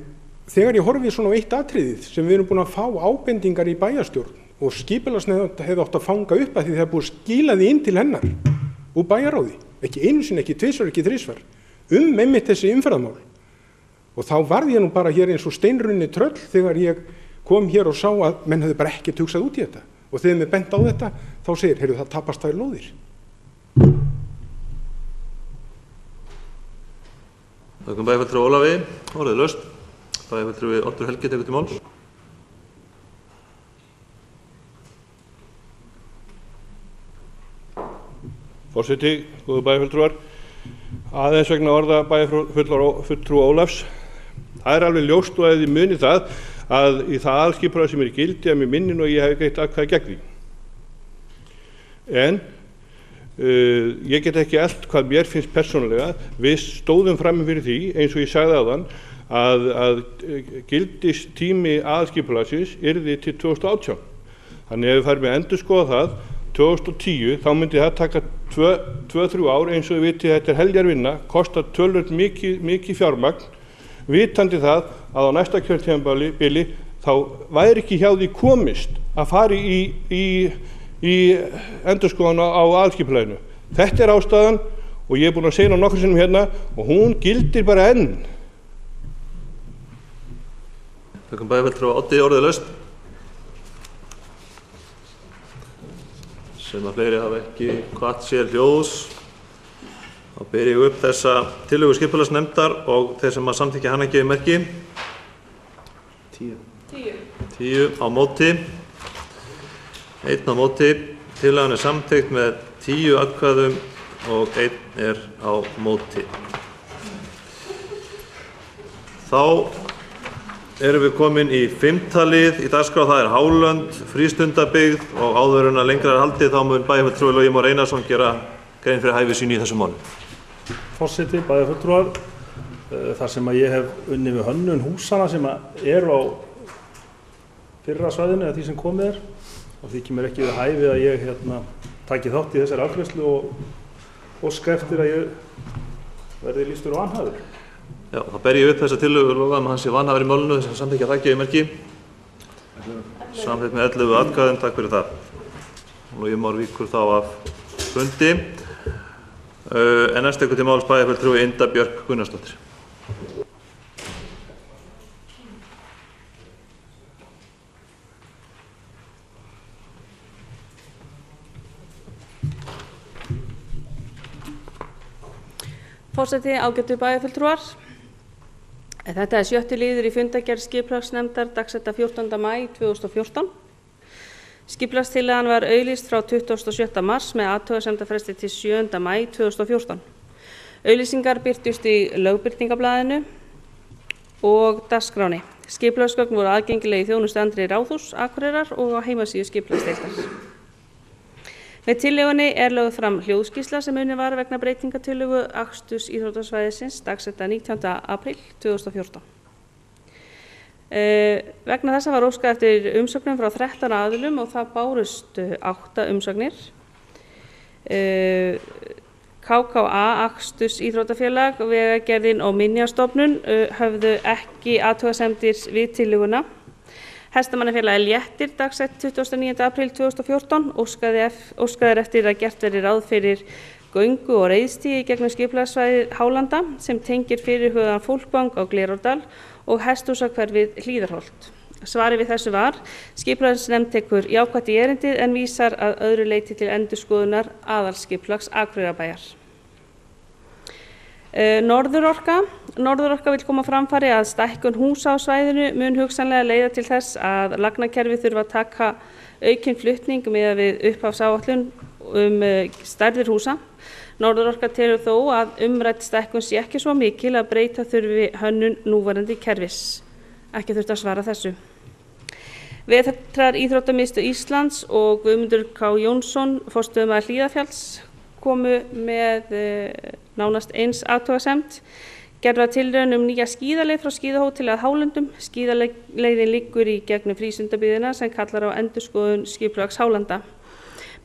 þegar ég horfi svona á eitt atriðið sem við erum búin að fá ábendingar í bæjarstjórn og skipulagsnefnd hefði átt að fanga upp að því það er búið að skila því inn til hennar úr bæjarráði, ekki einu sinni, ekki tvisvar, ekki þrisvar, einmitt þessi umferðarmál. Og þá varð ég nú bara hér eins og steinrunni tröll þegar ég kom hér og sá að menn hefði bara ekkert hugsað út í þetta. Og þegar mér bent á þetta, þá segir, heyrðu, það tapast þær lóðir. Þakkum bæjarfulltrúa Ólafi, orðið laust. Bæjarfulltrúi Oddur Helgi tekur til máls. Forseti, góðu bæjarfulltrúar, aðeins vegna orða bæjarfulltrúa Ólafs. Það er alveg ljóst og ef þið munið það að í það aðalskipulag sem er í gildi að mér minnin og ég hef greitt atkvæði gegn því. En ég get ekki allt hvað mér finnst persónulega. Við stóðum fram fyrir því, eins og ég sagði áðan, að gildistími aðalskipulagsins yrði til 2018. Þannig ef við færum að endurskoða það 2010, þá myndi það taka 2-3 ár, eins og við vitið þetta er heljarvinna, kostar töluvert mikið fjármagn, vitandi það að á næsta kjörtímabili þá væri ekki hjá því komist að fara í endurskoðun á aðalskipulaginu. Þetta er ástæðan og ég er búinn að segja nokkrum sinnum hérna og hún gildir bara enn. Þakkum bæjarfulltrúa Oddi, orðið laust. Sem að fleiri hafa ekki hvatt sér hljóðs. Þá ber ég upp þessa tillögu skipulagsnefndar og þeir sem að samþykkja hana gefi merki. 10 á móti. 1 á móti. Tillagan er samþykkt með 10 atkvæðum og 1 er á móti. Þá erum við komin í 5. lið í dagskrá, það er Hálönd, frístundabyggð og áður en að lengra er haldið þá mun bæjarfulltrúi Logi Már Einarsson gera grein fyrir hæfi sínu í þessu máli. Forseti, bæjarfulltrúar, þar sem að ég hef unnið við hönnun húsana sem eru á fyrra svæðinu eða því sem komið er og þykir mér ekki við hæfi að ég taki þátt í þessari afgreiðslu og óska eftir að ég verði lýstur og vanhæfur. Já, þá ber ég upp þessa tillögu Loga að hann sé vanhæfur í málinu þess að samþykkja það gefi merki. Samþykkt með 11 atkvæðum, takk fyrir það. Logi Már víkur þá af fundi. En næst tekur til máls bæjarfulltrúi Inda Björk Gunnarsdóttir. Forseti, ágætu bæjarfulltrúar. Þetta er 7. liður í fundargerð skipulagsnefndar dagsetta 14. maí 2014. Skipulagstillagan var auglýst frá 27. mars með athugasemdafresti til 7. maí 2014. Auglýsingar birtust í lögbirtingablaðinu og dagskráni. Skipulagsgögn voru aðgengileg í þjónustu Andrei Ráðhúss Akureyrar og á heimasíðu skipulagsdeildar. Með tillögunni er lögð fram hljóðskýrsla sem unnin var vegna breytingatillögu aksturs íþróttasvæðisins dagsetta 19. apríl 2014. Vegna þessa var óskað eftir umsögnum frá 13 aðilum og það bárust 8 umsagnir. KKA, Aksturs íþróttafélag, Vegagerðin og Minjastofnun höfðu ekki athugasemdir við tillöguna. Hestamannafélagið Léttir dagsett 29. apríl 2014 óskaði eftir að gert verði ráð fyrir göngu- og reiðstígi gegnum skipulagssvæðið Hálanda sem tengir fyrirhugaðan fólkvang á Glerárdal og hesthúsahverfið Hlíðarholt. Svarið við þessu var: skipulagsnefnd tekur jákvætt í erindið en vísar að öðru leyti til endurskoðunar aðalskipulags Akureyrarbæjar. Norðurorka vill koma á framfæri að stækkun húsa á svæðinu mun hugsanlega leiða til þess að lagnakerfið þurfa að taka aukinn flutning miðað við upphafsáætlun stærðir húsa. Norðurorka telur þó að umrædd stækkun sé ekki svo mikil að breyta þurfi hönnun núverandi kerfis. Ekki þurft að svara þessu. Vetrar Íþróttamiðstöð Íslands og Guðmundur K. Jónsson, forstöðumaður Hlíðarfjalls, komu með nánast eins athugasemd. Gerð var tilraun nýja skíðaleið frá skíðahóteli að Hálendum. Skíðaleiðin liggur í gegnum frístundabyggðina sem kallar á endurskoðun skipulags Hálanda.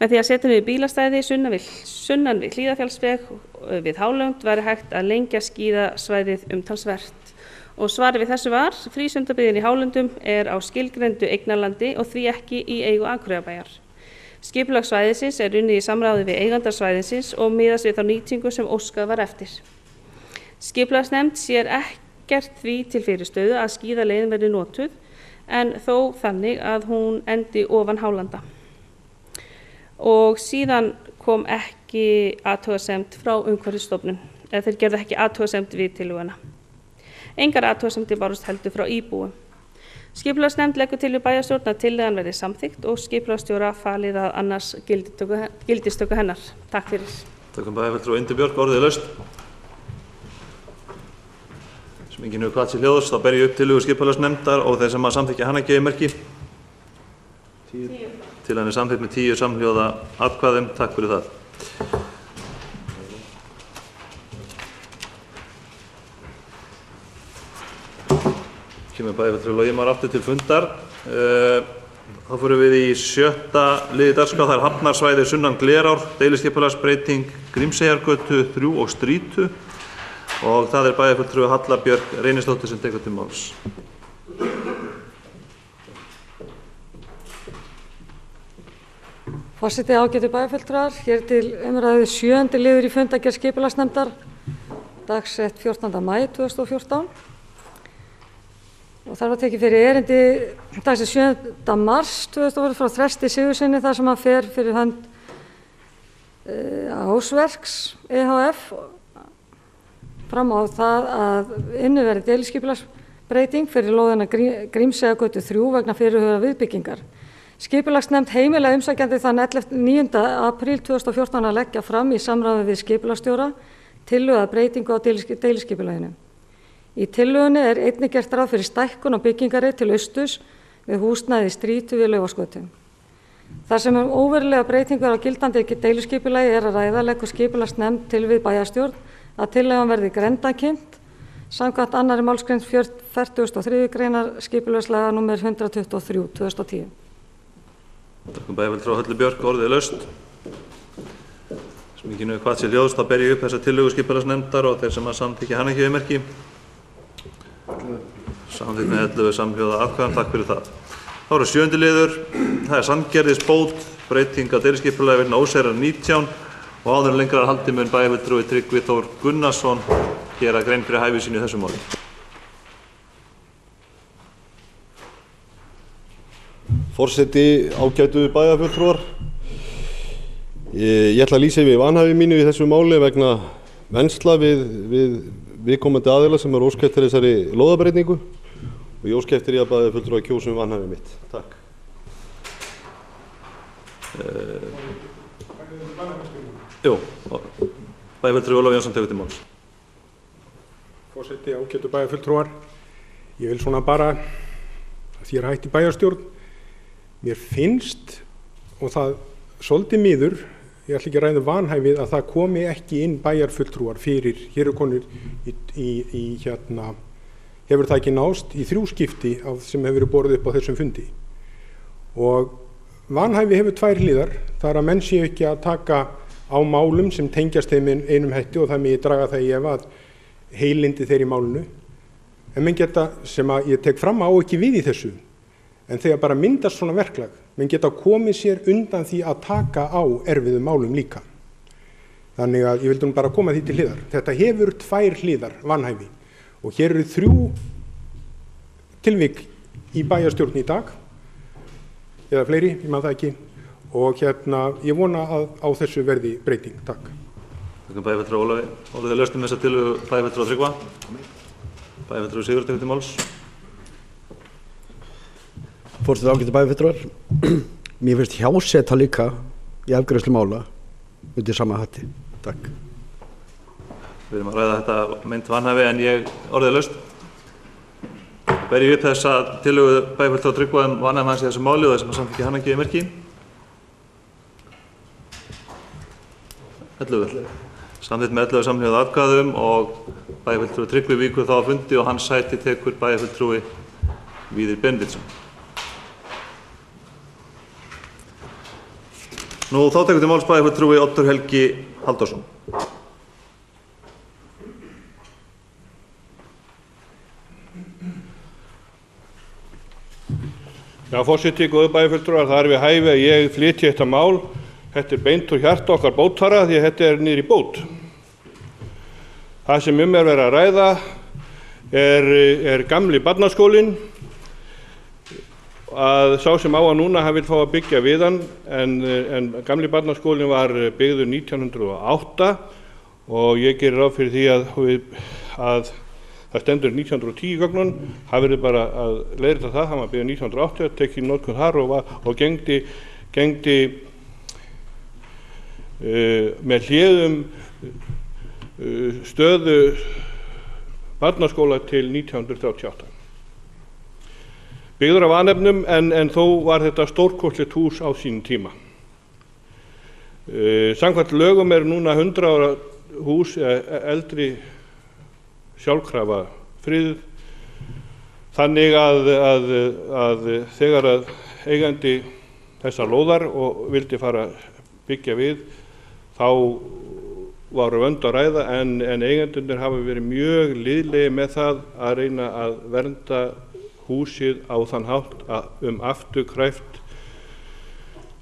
Með því að setja niður bílastæði sunnan við Hlíðarfjallsveg við Hálönd væri hægt að lengja skíðasvæðið umtalsvert. Og svarið við þessu var: frístundabyggðin í Hálendum er á skilgreindu eignarlandi og því ekki í eigu Akureyrarbæjar. Skipulag svæðisins er unnið í samráði við eigendur svæðisins og miðast við þá nýtingu sem óskað var eftir. Skipulagsnefnd sér ekkert því til fyrirstöðu að skíðaleiðin verði notuð en þó þannig að hún endi ofan Hálanda. Og síðan kom ekki athugasemd frá Umhverfisstofnun, eða þeir gerðu ekki athugasemd við tillöguna. Engar athugasemdir bárust heldur frá íbúum. Skipulagsnefnd leggur til við bæjarstjórn að tillagan verði samþykkt og skipulagsstjóra falið að annars gildistöku hennar. Takk fyrir. Takkum bæjarfulltrúi Indi Björk, orðið er laust. Sem enginn hefur hvatt sér hljóðs, þá ber ég upp tillögu skipulagsnefndar og þeir sem að samþykkja hana gefi merki. 10. Tillagan er samþykkt með 10 samhljóða atkvæðum. Takk fyrir það. Kemur bæjarfulltrúi Logi Már aftur til fundar. Þá förum við í 7. liði dagskrá, það er hafnarsvæði sunnan Glerár, deiliskipulagsbreyting Grímseyjargötu 3 og Strýtu og það er bæjarfulltrúi Halla Björk Reynisdóttir sem tekur til máls. Forseti, ágætu bæjarfulltrúar, hér til umræðu 7. liður í fundargerð skipulagsnefndar, dagsett 14. maí 2014. Og þar var tekið fyrir erindi dagsett 7. mars 2014 frá Þresti Sigurðssyni þar sem hann fer fyrir hönd Ásverks EHF fram á það að inni verði deiliskipulagsbreyting fyrir lóðina Grímseyjargötu 3 vegna fyrirhugaðrar viðbyggingar. Skipulagsnefnd heimilaði umsækjandi þann 9. apríl 2014 að leggja fram í samráði við skipulagsstjóra tillögu að breytingu á deiliskipulaginu. Í tillögunni er einnig gert ráð fyrir stækkun á byggingarreit til austurs við húsnæði Strýtu við Laufásgötu. Þar sem óverulega breytingar á gildandi deiliskipulagi er að ræða leggur skipulagsnefnd til við bæjarstjórn að tillagan verði grenndarkynnt samkvæmt 2. málsgrein 43. greinar skipulagslaga nr. 123/2010. Takkum bæjarfulltrúi Höllu Björk, orðið er laust. Sem enginn hefur hvatt sér hljóðs, þá ber ég upp þessa tillögu skipulagsnefndar og þeir sem að samþykkja hana gefi merki. Samþykkt með 11 samhljóða atkvæðum, takk fyrir það. Þá eru 7. liður, það er Sandgerðisbót, breyting á deiliskipulagi vegna óseyrar 19 og áður en lengra haldi mun bæjarfulltrúi Tryggvi Þór Gunnarsson gera grein fyrir hæfi sínu í þessu máli. Forseti, ágætu bæjarfulltrúar. Ég ætla að lýsa yfir vanhæfi mínu í þessu máli vegna vensla við viðkomandi aðila sem er óska eftir þessari lóðabreytingu og ég óska eftir að bæjarfulltrúar kjósa vanhæfi mitt. Takk. Jú, bæjarfulltrúi Ólafur Jónsson tekur til máls. Forseti, ágætu bæjarfulltrúar. Ég vil svona bara, því ég er hætt í bæjarstjórn, mér finnst, og það svolítið miður, ég ætla ekki að ræða vanhæfið að það komi ekki inn bæjarfulltrúar fyrir, hér er konur hefur það ekki nást í 3 skipti sem hefur verið borið upp á þessum fundi. Og vanhæfi hefur 2 hliðar, það er að menn séu ekki að taka á málum sem tengjast þeim einum hætti og það megi draga það í ef að heilindi þeir í málinu. En menn geta, sem að ég tek fram á ekki við í þessu, en þegar bara myndast svona verklag, menn geta komið sér undan því að taka á erfiðum málum líka. Þannig að ég vildi bara koma því til hliðar. Þetta hefur 2 hliðar vanhæfi og hér eru 3 tilvik í bæjarstjórn í dag, eða fleiri, ég man það ekki, og ég vona að á þessu verði breyting. Takk. Takk bæjarfulltrúi Ólafi. Orðið er laust þessa tillögu bæjarfulltrúi Tryggva. Bæjarfulltrúi Sigurður tekur til máls. Forseti, ágætu bæjarfulltrúar. Mér finnst hjáseta líka í afgreiðslu mála undir sama hatti. Takk. Við erum að ræða þetta meint vanhæfi en orðið er laust. Ber ég upp þessa tillögu bæjarfulltrúi Tryggva vanhæfi hans í þessu máli og þessum að samþykkja hann að gefa merki. 11. Samþykkt með 11 samhljóða atkvæðum og bæjarfulltrúi Tryggvi víkur þá á fundi og hans sæti tekur bæjarfulltrúi Víðir Benediktsson. Nú þá tekur til máls bæjarfulltrúi Oddur Helgi Halldórsson. Já, forseti, góðu bæjarfulltrúar, það er við hæfi að ég flytji þetta mál. Þetta er beint úr hjarta okkar bótfara því að þetta er niður í bót. Það sem verið að ræða er gamli barnaskólinn. Að sá sem á að núna hann vill fá að byggja við hann en gamli barnaskólinn var byggður 1908 og ég gerir ráð fyrir því að það stendur 1910 í gögnunum, það verður bara að leiðrétta það, hann var byggður 1980, tekið í notkun þar og gegndi með hliðum stöðu barnaskóla til 1938. Byggður af vanefnum en þó var þetta stórkostlegt hús á sínum tíma. Samkvæmt lögum núna 100 ára hús eldri sjálfkrafa friðuð, þannig að þegar að eigandi þessa lóðar og vildi fara að byggja við, þá var vönd að ræða en eigendurnir hafa verið mjög liðlegir með það að reyna að vernda húsið á þann hátt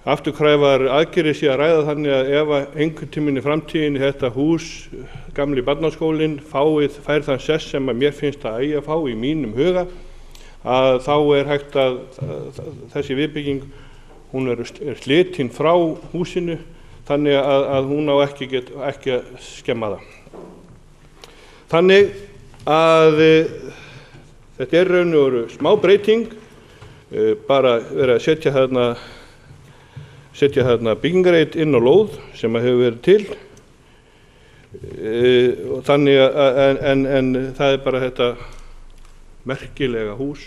afturkræfar aðgerðir sé að ræða þannig að ef einhvern tíminn í framtíðinni þetta hús, gamli barnaskólinn, fær þann sess sem að mér finnst að eigi að fá í mínum huga, að þá er hægt að þessi viðbygging, hún er slitin frá húsinu, þannig að hún á ekki að skemma það. Þannig að þetta er raun og veru smá breyting, bara verið að setja þarna byggingareit inn á lóð sem að hefur verið til. Þannig en það er bara þetta merkilega hús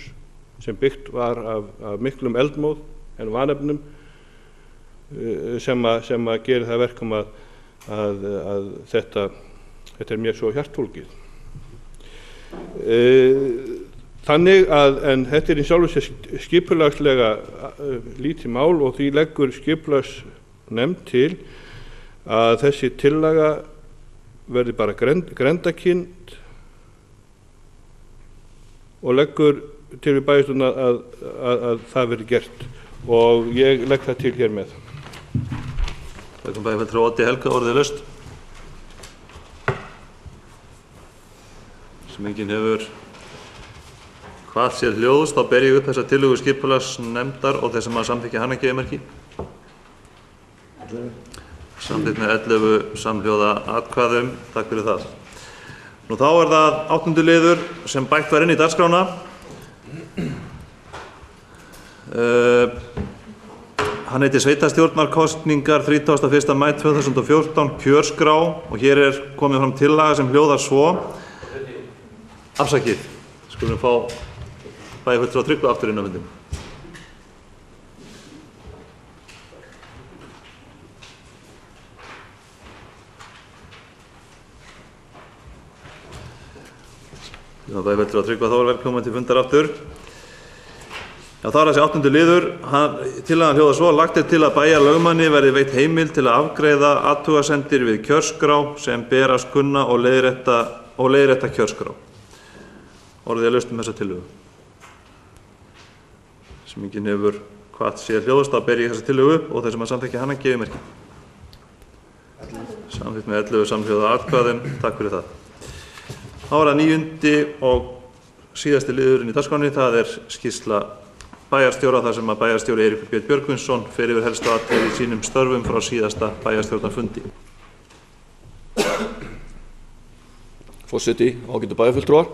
sem byggt var af miklum eldmóð en vanefnum sem að gera það verkum að þetta er mér svo hjartfólgið. Þannig en þetta er í sjálfu sér skipulagslega lítið mál og því leggur skipulagsnefnd til að þessi tillaga verði bara grenndarkynnt og leggur til við bæjarstjórn að það verði gert og ég legg það til hér með. Það kom bæjarfulltrúi Oddi Helga, orðið laust. Sem enginn hefur hvað sér hljóðust, þá ber ég upp þessa tillögu skipulagsnefndar og þess að maður samþykki hana gefimerki. Samþykkt með 11 samhljóða atkvæðum. Takk fyrir það. Nú þá er það 8. liður sem bætt var inn í dagskrána. Hann heitir Sveitarstjórnarkosningar 31. maí 2014, kjörskrá og hér er komið fram tillaga sem hljóðar svo. Afsakið, skulum fá bæjarfulltrúa Tryggva aftur inn á fundinn. Bæjarfulltrúa Tryggva þá er velkomin til fundar aftur. Já, það er þessi 8. liður. Tillagan hljóðar svo: lagt er til að bæjarlögmanni verði veitt heimild til að afgreiða athugasemdir við kjörskrá sem berast kunna og leiðrétta kjörskrá. Orðið laust þessa tillögu. Sem enginn hefur hvað sé hljóðust, þá ber ég þessa tillögu og þessum að samþykkja hana gefimerki. Samþykkt með 11 samhljóða atkvæðum. Takk fyrir það. Þá er það 9. og síðasti liðurinn í dagskránni, það er skýrsla bæjarstjóra þar sem að bæjarstjóri Eiríkur Björn Björgvinsson fer yfir helstu atriði í sínum störfum frá síðasta bæjarstjórnarfundi. Forseti, ágætu bæjarfulltrúar.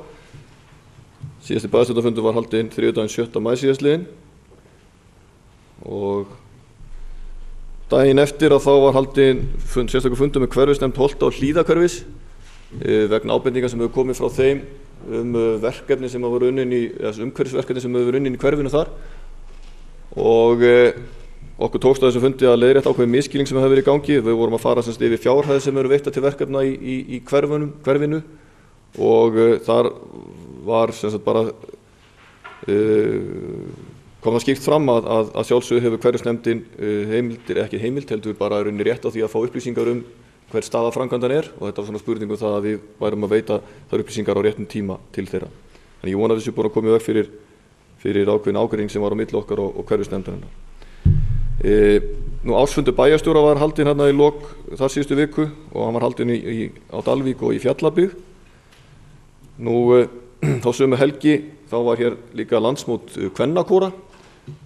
Síðasti bæjarstjórnarfundur var haldinn þriðjudaginn 7. maí síðastliðinn og daginn eftir að þá var haldinn sérstakur fundur með hverfisnefnd Holta og Hlíðahverfis vegna ábendinga sem hefur komið frá þeim verkefni sem voru unnin í umhverfisverkefni sem hefur unnin í hverfinu þar og okkur tókst á þessum fundi að leiðrétta ákveðin misskilning sem hefur verið í gangi. Við vorum að fara yfir fjárhæðir sem eru veittar til verkefna í hverfinu og þar var bara kom það skýrt fram að sjálfsögðu hefur hverfisnefndin ekki heimild heldur bara rauninni rétt á því að fá upplýsingar hver staða framkvæmdan og þetta var svona spurning það að við værum að veita þær upplýsingar á réttum tíma til þeirra. Þannig ég vona að þessu búin að koma í veg fyrir ákveðin ágreining sem var á milli okkar og hverfisnefndarinnar. Ársfundur bæjarstjóra var haldinn hérna í lok þar síðustu viku og hann var haldinn á Dalvík og í Fjallabyggð. Þá sömu helgi þá var hér líka landsmót kvennakóra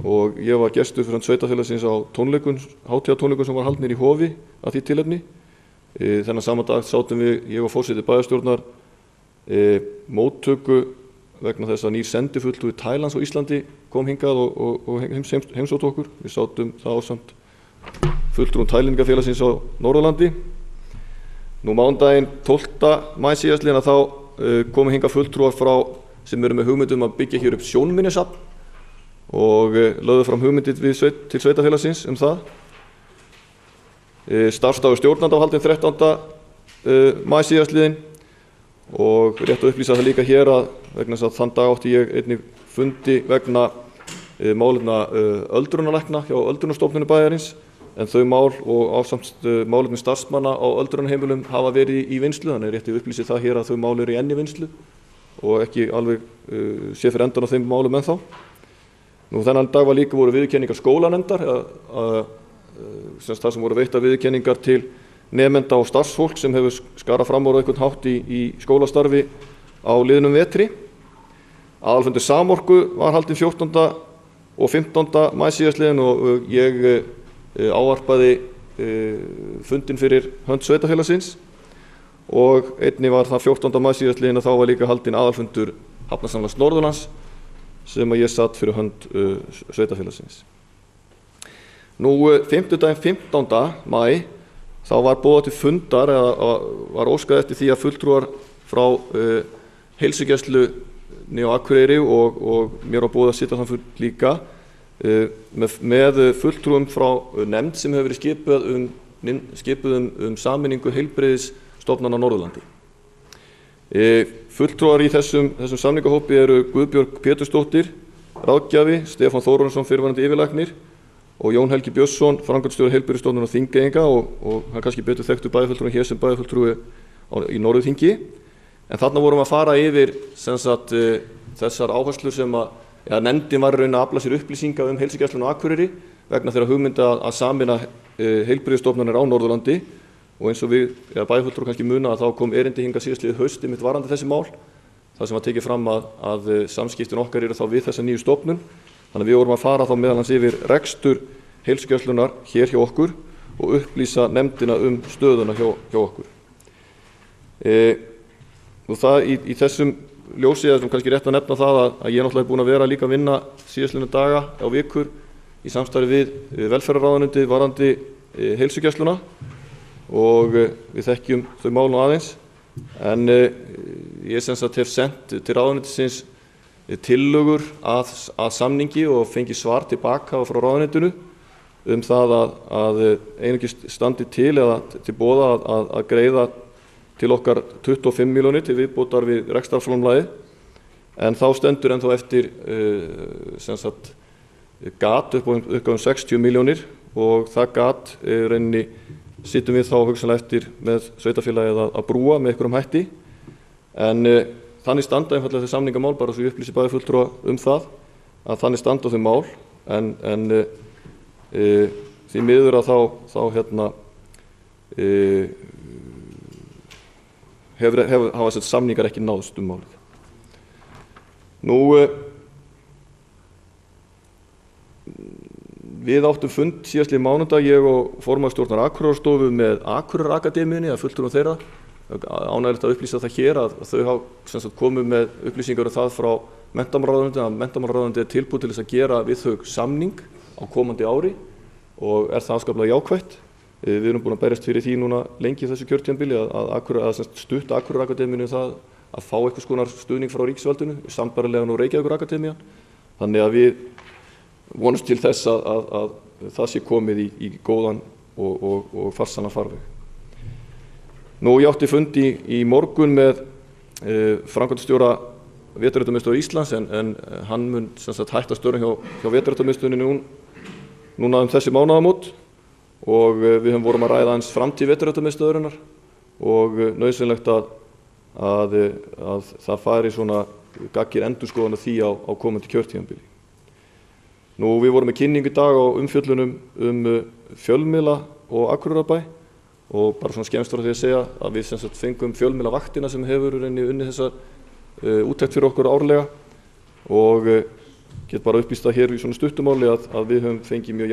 og ég var gestur fyrir sveitarfélagsins á hátíðartónleikum sem var haldnir í Hofi að því tilefni. Þennan sama dag sátum ég og forseti bæjarstjórnar móttöku vegna þess að nýr sendifulltrúi Tælands á Íslandi kom hingað og heimsótti okkur. Við sátum það ásamt fulltrúum Taílendingafélagsins á Norðurlandi. Mánudaginn 12. maí síðastliðinn þá komu hingað fulltrúar sem eru með hugmyndum að byggja hér upp sjónminjasafn og lögðu fram hugmyndir til sveitarfélagsins það. Starfsdagur stjórnanda var haldinn 13. maí síðastliðinn og rétt að upplýsa það líka hér að vegna þess að þann dag átti ég einnig fundi vegna málefna öldrunarlækna hjá öldrunarstofnun bæjarins en þau mál og ásamt málefni starfsmanna á öldrunarheimilum hafa verið í vinnslu, þannig rétt að upplýsa það hér að þau mál eru enn í vinnslu og ekki alveg sé fyrir endan á þeim málum ennþá. Þennan dag var líka voru viðurkenningar skólanefndar þar sem voru veittar viðurkenningar til nemenda og starfsfólk sem hefur skarað fram á einhvern hátt í skólastarfi á liðnum vetri. Aðalfundur Samorku var haldinn 14. og 15. maí síðastliðinn og ég ávarpaði fundinn fyrir hönd sveitarfélagsins og einnig var það 14. maí síðastliðinn og þá var líka haldinn aðalfundur Hafnasamlags Norðurlands sem ég satt fyrir hönd sveitarfélagsins. Fimmtudaginn 15. maí þá var boðað til fundar eða var óskað eftir því að fulltrúar frá heilsugæslunni á Akureyri og mér var boðið að sitja þann fund líka með fulltrúum frá nefnd sem hefur verið skipuð sameiningu heilbrigðisstofnana á Norðurlandi. Fulltrúar í þessum samningahópi eru Guðbjörg Pétursdóttir, ráðgjafi, Stefán Þórarinsson, fyrrverandi yfirlæknir og Jón Helgi Björnsson, framkvæmdastjóri heilbrigðisstofnunar Þingeyinga og hann kannski betur þekktur bæjarfulltrúi hér sem bæjarfulltrúi í Norðurþingi. En þarna vorum að fara yfir þessar áherslur sem nefndin var í raun að afla sér upplýsinga heilsugæsluna á Akureyri vegna þeirra hugmynda að sameina heilbrigðisstofnanir á Norðurlandi og eins og við bæjarfulltrúi kannski muna að þá kom erindi hingað síðastliðið haust einmitt varðandi þessi mál þar sem var tekið fram að samskiptin okkar eru þá við þessa nýju stofnun. Þannig að við vorum að fara þá meðal annars yfir rekstur heilsugæslunnar hér hjá okkur og upplýsa nefndina stöðuna hjá okkur. Og það í þessum ljósi er kannski rétt að nefna það að ég er náttúrulega búinn að vera líka að vinna síðastliðnu daga á vikur í samstarfi við velferðarráðuneytið varðandi heilsugæsluna og við þekkjum þau mál nú aðeins en ég hef sent til ráðuneytisins tillögur að samningi og fengi svar tilbaka frá ráðuneytinu það að einungis standi til eða til boða að greiða til okkar 25 milljónir til viðbótar við rekstrarframlagið en þá stendur ennþá eftir gat upp á 60 milljónir og það gat rauninni sittum við þá hugsanlega eftir með sveitarfélagið að brúa með einhverjum hætti en þannig standa einfaldlega þessi samningamál bara svo ég upplýsi bæjarfulltrúa það að þannig standa þau mál en því miður að þá hafa samningar ekki náðst málið. Við áttum fund síðastliðinn mánudag ég og formaður stjórnar Akureyrarstofu með Akureyrarakademíunni eða fulltrúum þeirra. Ánægilegt að upplýsa það hér að þau hafa komið með upplýsingar það frá menntamálaráðuneytinu að menntamálaráðuneytið er tilbúið til þess að gera við þau samning á komandi ári og það afskaplega jákvætt. Við erum búin að berjast fyrir því núna lengi í þessu kjörtímabili að stutta Akureyrarakademíunni það að fá einhvers konar stuðning frá ríkisvaldinu sambærilegan og Reykjavíkurakademían. Þannig að við vonumst til þess að það sé komið í góðan og farsælan farveg. Nú, ég átti fund í morgun með framkvæmdastjóra Vetrarréttarmiðstöðvar Íslands en hann mun sem sagt hætta störfum hjá Vetrarréttarmiðstöðinni núna þessi mánaðamót og við vorum að ræða aðeins framtíð Vetrarréttarmiðstöðvarinnar og nauðsynlegt að það fari svona gagngerð endurskoðun á því á komandi kjörtímabili. Nú, við vorum með kynningu í dag á umfjöllunum fjölmiðla og Akureyrarbæ og bara svona skemmst frá því að segja að við sem sagt fengum fjölmiðlavaktina sem hefur unnið þessa úttekt fyrir okkur árlega og get bara upplýst það hér í svona stuttumáli að við höfum fengið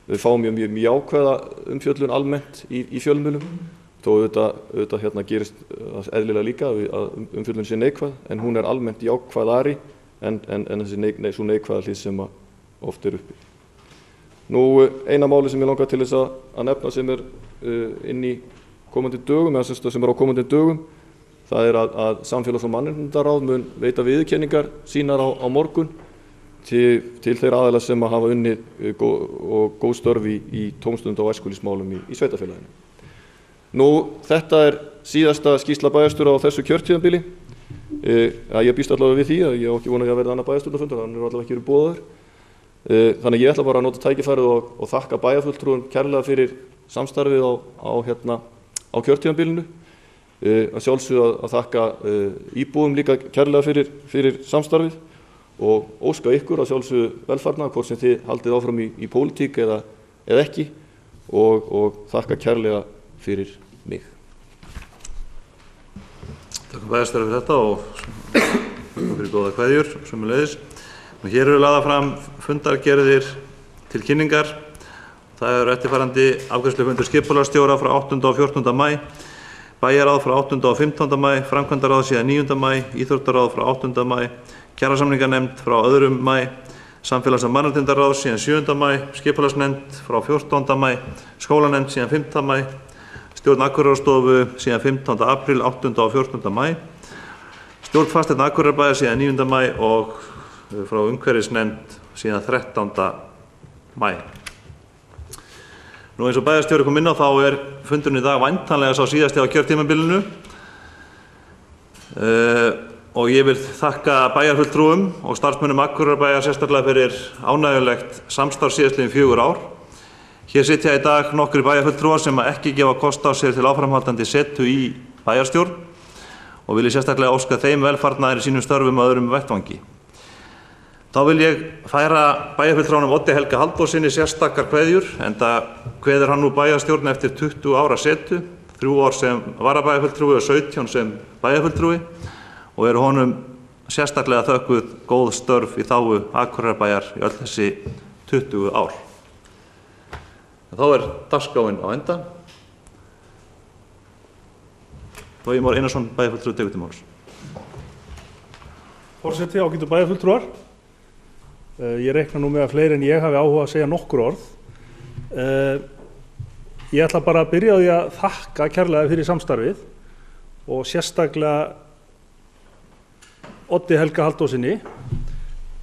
við fáum mjög jákvæða umfjöllun almennt í fjölmiðlum þó auðvitað gerist eðlilega líka að umfjöllun sé neikvæð en hún almennt jákvæðari en þessi neikvæða hlið sem oft uppi. Nú, eina máli sem ég langar til þess að nefna sem inn í komandi dögum eða sem á komandi dögum það að Samfélags- og mannréttindaráð mun veita viðurkenningar sínar á morgun til þeirra aðila sem hafa unnið góð störf í tómstunda- og æskulýðsmálum í sveitarfélaginu. Nú, þetta síðasta skýrsla bæjarstjóra á þessu kjörtímabili. Ég býst allavega við því að ég á ekki vonað að verða annar bæjarstjórnarfundur, hann allavega ekki verið boðaður. Þannig ég ætla bara að nota tækifærið og þakka bæjarfulltrúum kærlega fyrir samstarfið á kjörtímabilinu. Að sjálfsögðu að þakka íbúum líka kærlega fyrir samstarfið og óska ykkur að sjálfsögðu velfarnaðar hvort sem þið haldið áfram í pólitík eða ekki og þakka kærlega fyrir mig. Takk bæjarstjóra fyrir þetta og fyrir góða kveðjur sömuleiðis. Hér eru lagðar fram fundargerðir til kynningar. Það eftirfarandi afgreiðslufundur skipulagsstjóra frá 8. og 14. maí, bæjarráð frá 8. og 15. maí, framkvæmdaráð síðan 9. maí, íþróttaráð frá 8. maí, kjarasamninganefnd frá 2. maí, Samfélags- og mannréttindaráð síðan 7. maí, skipulagsnefnd frá 14. maí, skólanefnd síðan 5. maí, stjórn Akureyrarstofu síðan 15. apríl, 8. og 14. maí, stjórn Fasteigna Akureyrarbæjar síðan 9. maí og frá umhverfisnefnd síðan 13. maí. Nú eins og bæjarstjóri kom inn á þá fundurinn í dag væntanlega sá síðasti á kjörtímabilinu og ég vil þakka bæjarfulltrúum og starfsmönnum Akureyrarbæjar sérstaklega fyrir ánægjulegt samstarf síðastliðin 4 ár. Hér sitja í dag nokkrir bæjarfulltrúar sem ekki gefa kost á sér til áframhaldandi setu í bæjarstjórn og vil ég sérstaklega óska þeim velfarnaðar í sínum störfum og öðrum vettvangi. Þá vil ég færa bæjarfulltrúanum Oddi Helga Halldórssyni sérstakar kveðjur enda kveður hann nú bæjarstjórn eftir 20 ára setu, 3 ár sem varabæjarfulltrúi og 17 sem bæjarfulltrúi og eru honum sérstaklega þökkuð góð störf í þágu Akureyrarbæjar í öll þessi 20 ár. Þá dagskráin á enda. Logi Már Einarsson, bæjarfulltrúi, tekur til máls. Forseti, ágætu bæjarfulltrúar. Ég reikna nú með að fleiri en ég hafi áhuga að segja nokkur orð. Ég ætla bara að byrja á því að þakka kærlega fyrir samstarfið og sérstaklega Oddi Helga Halldórssyni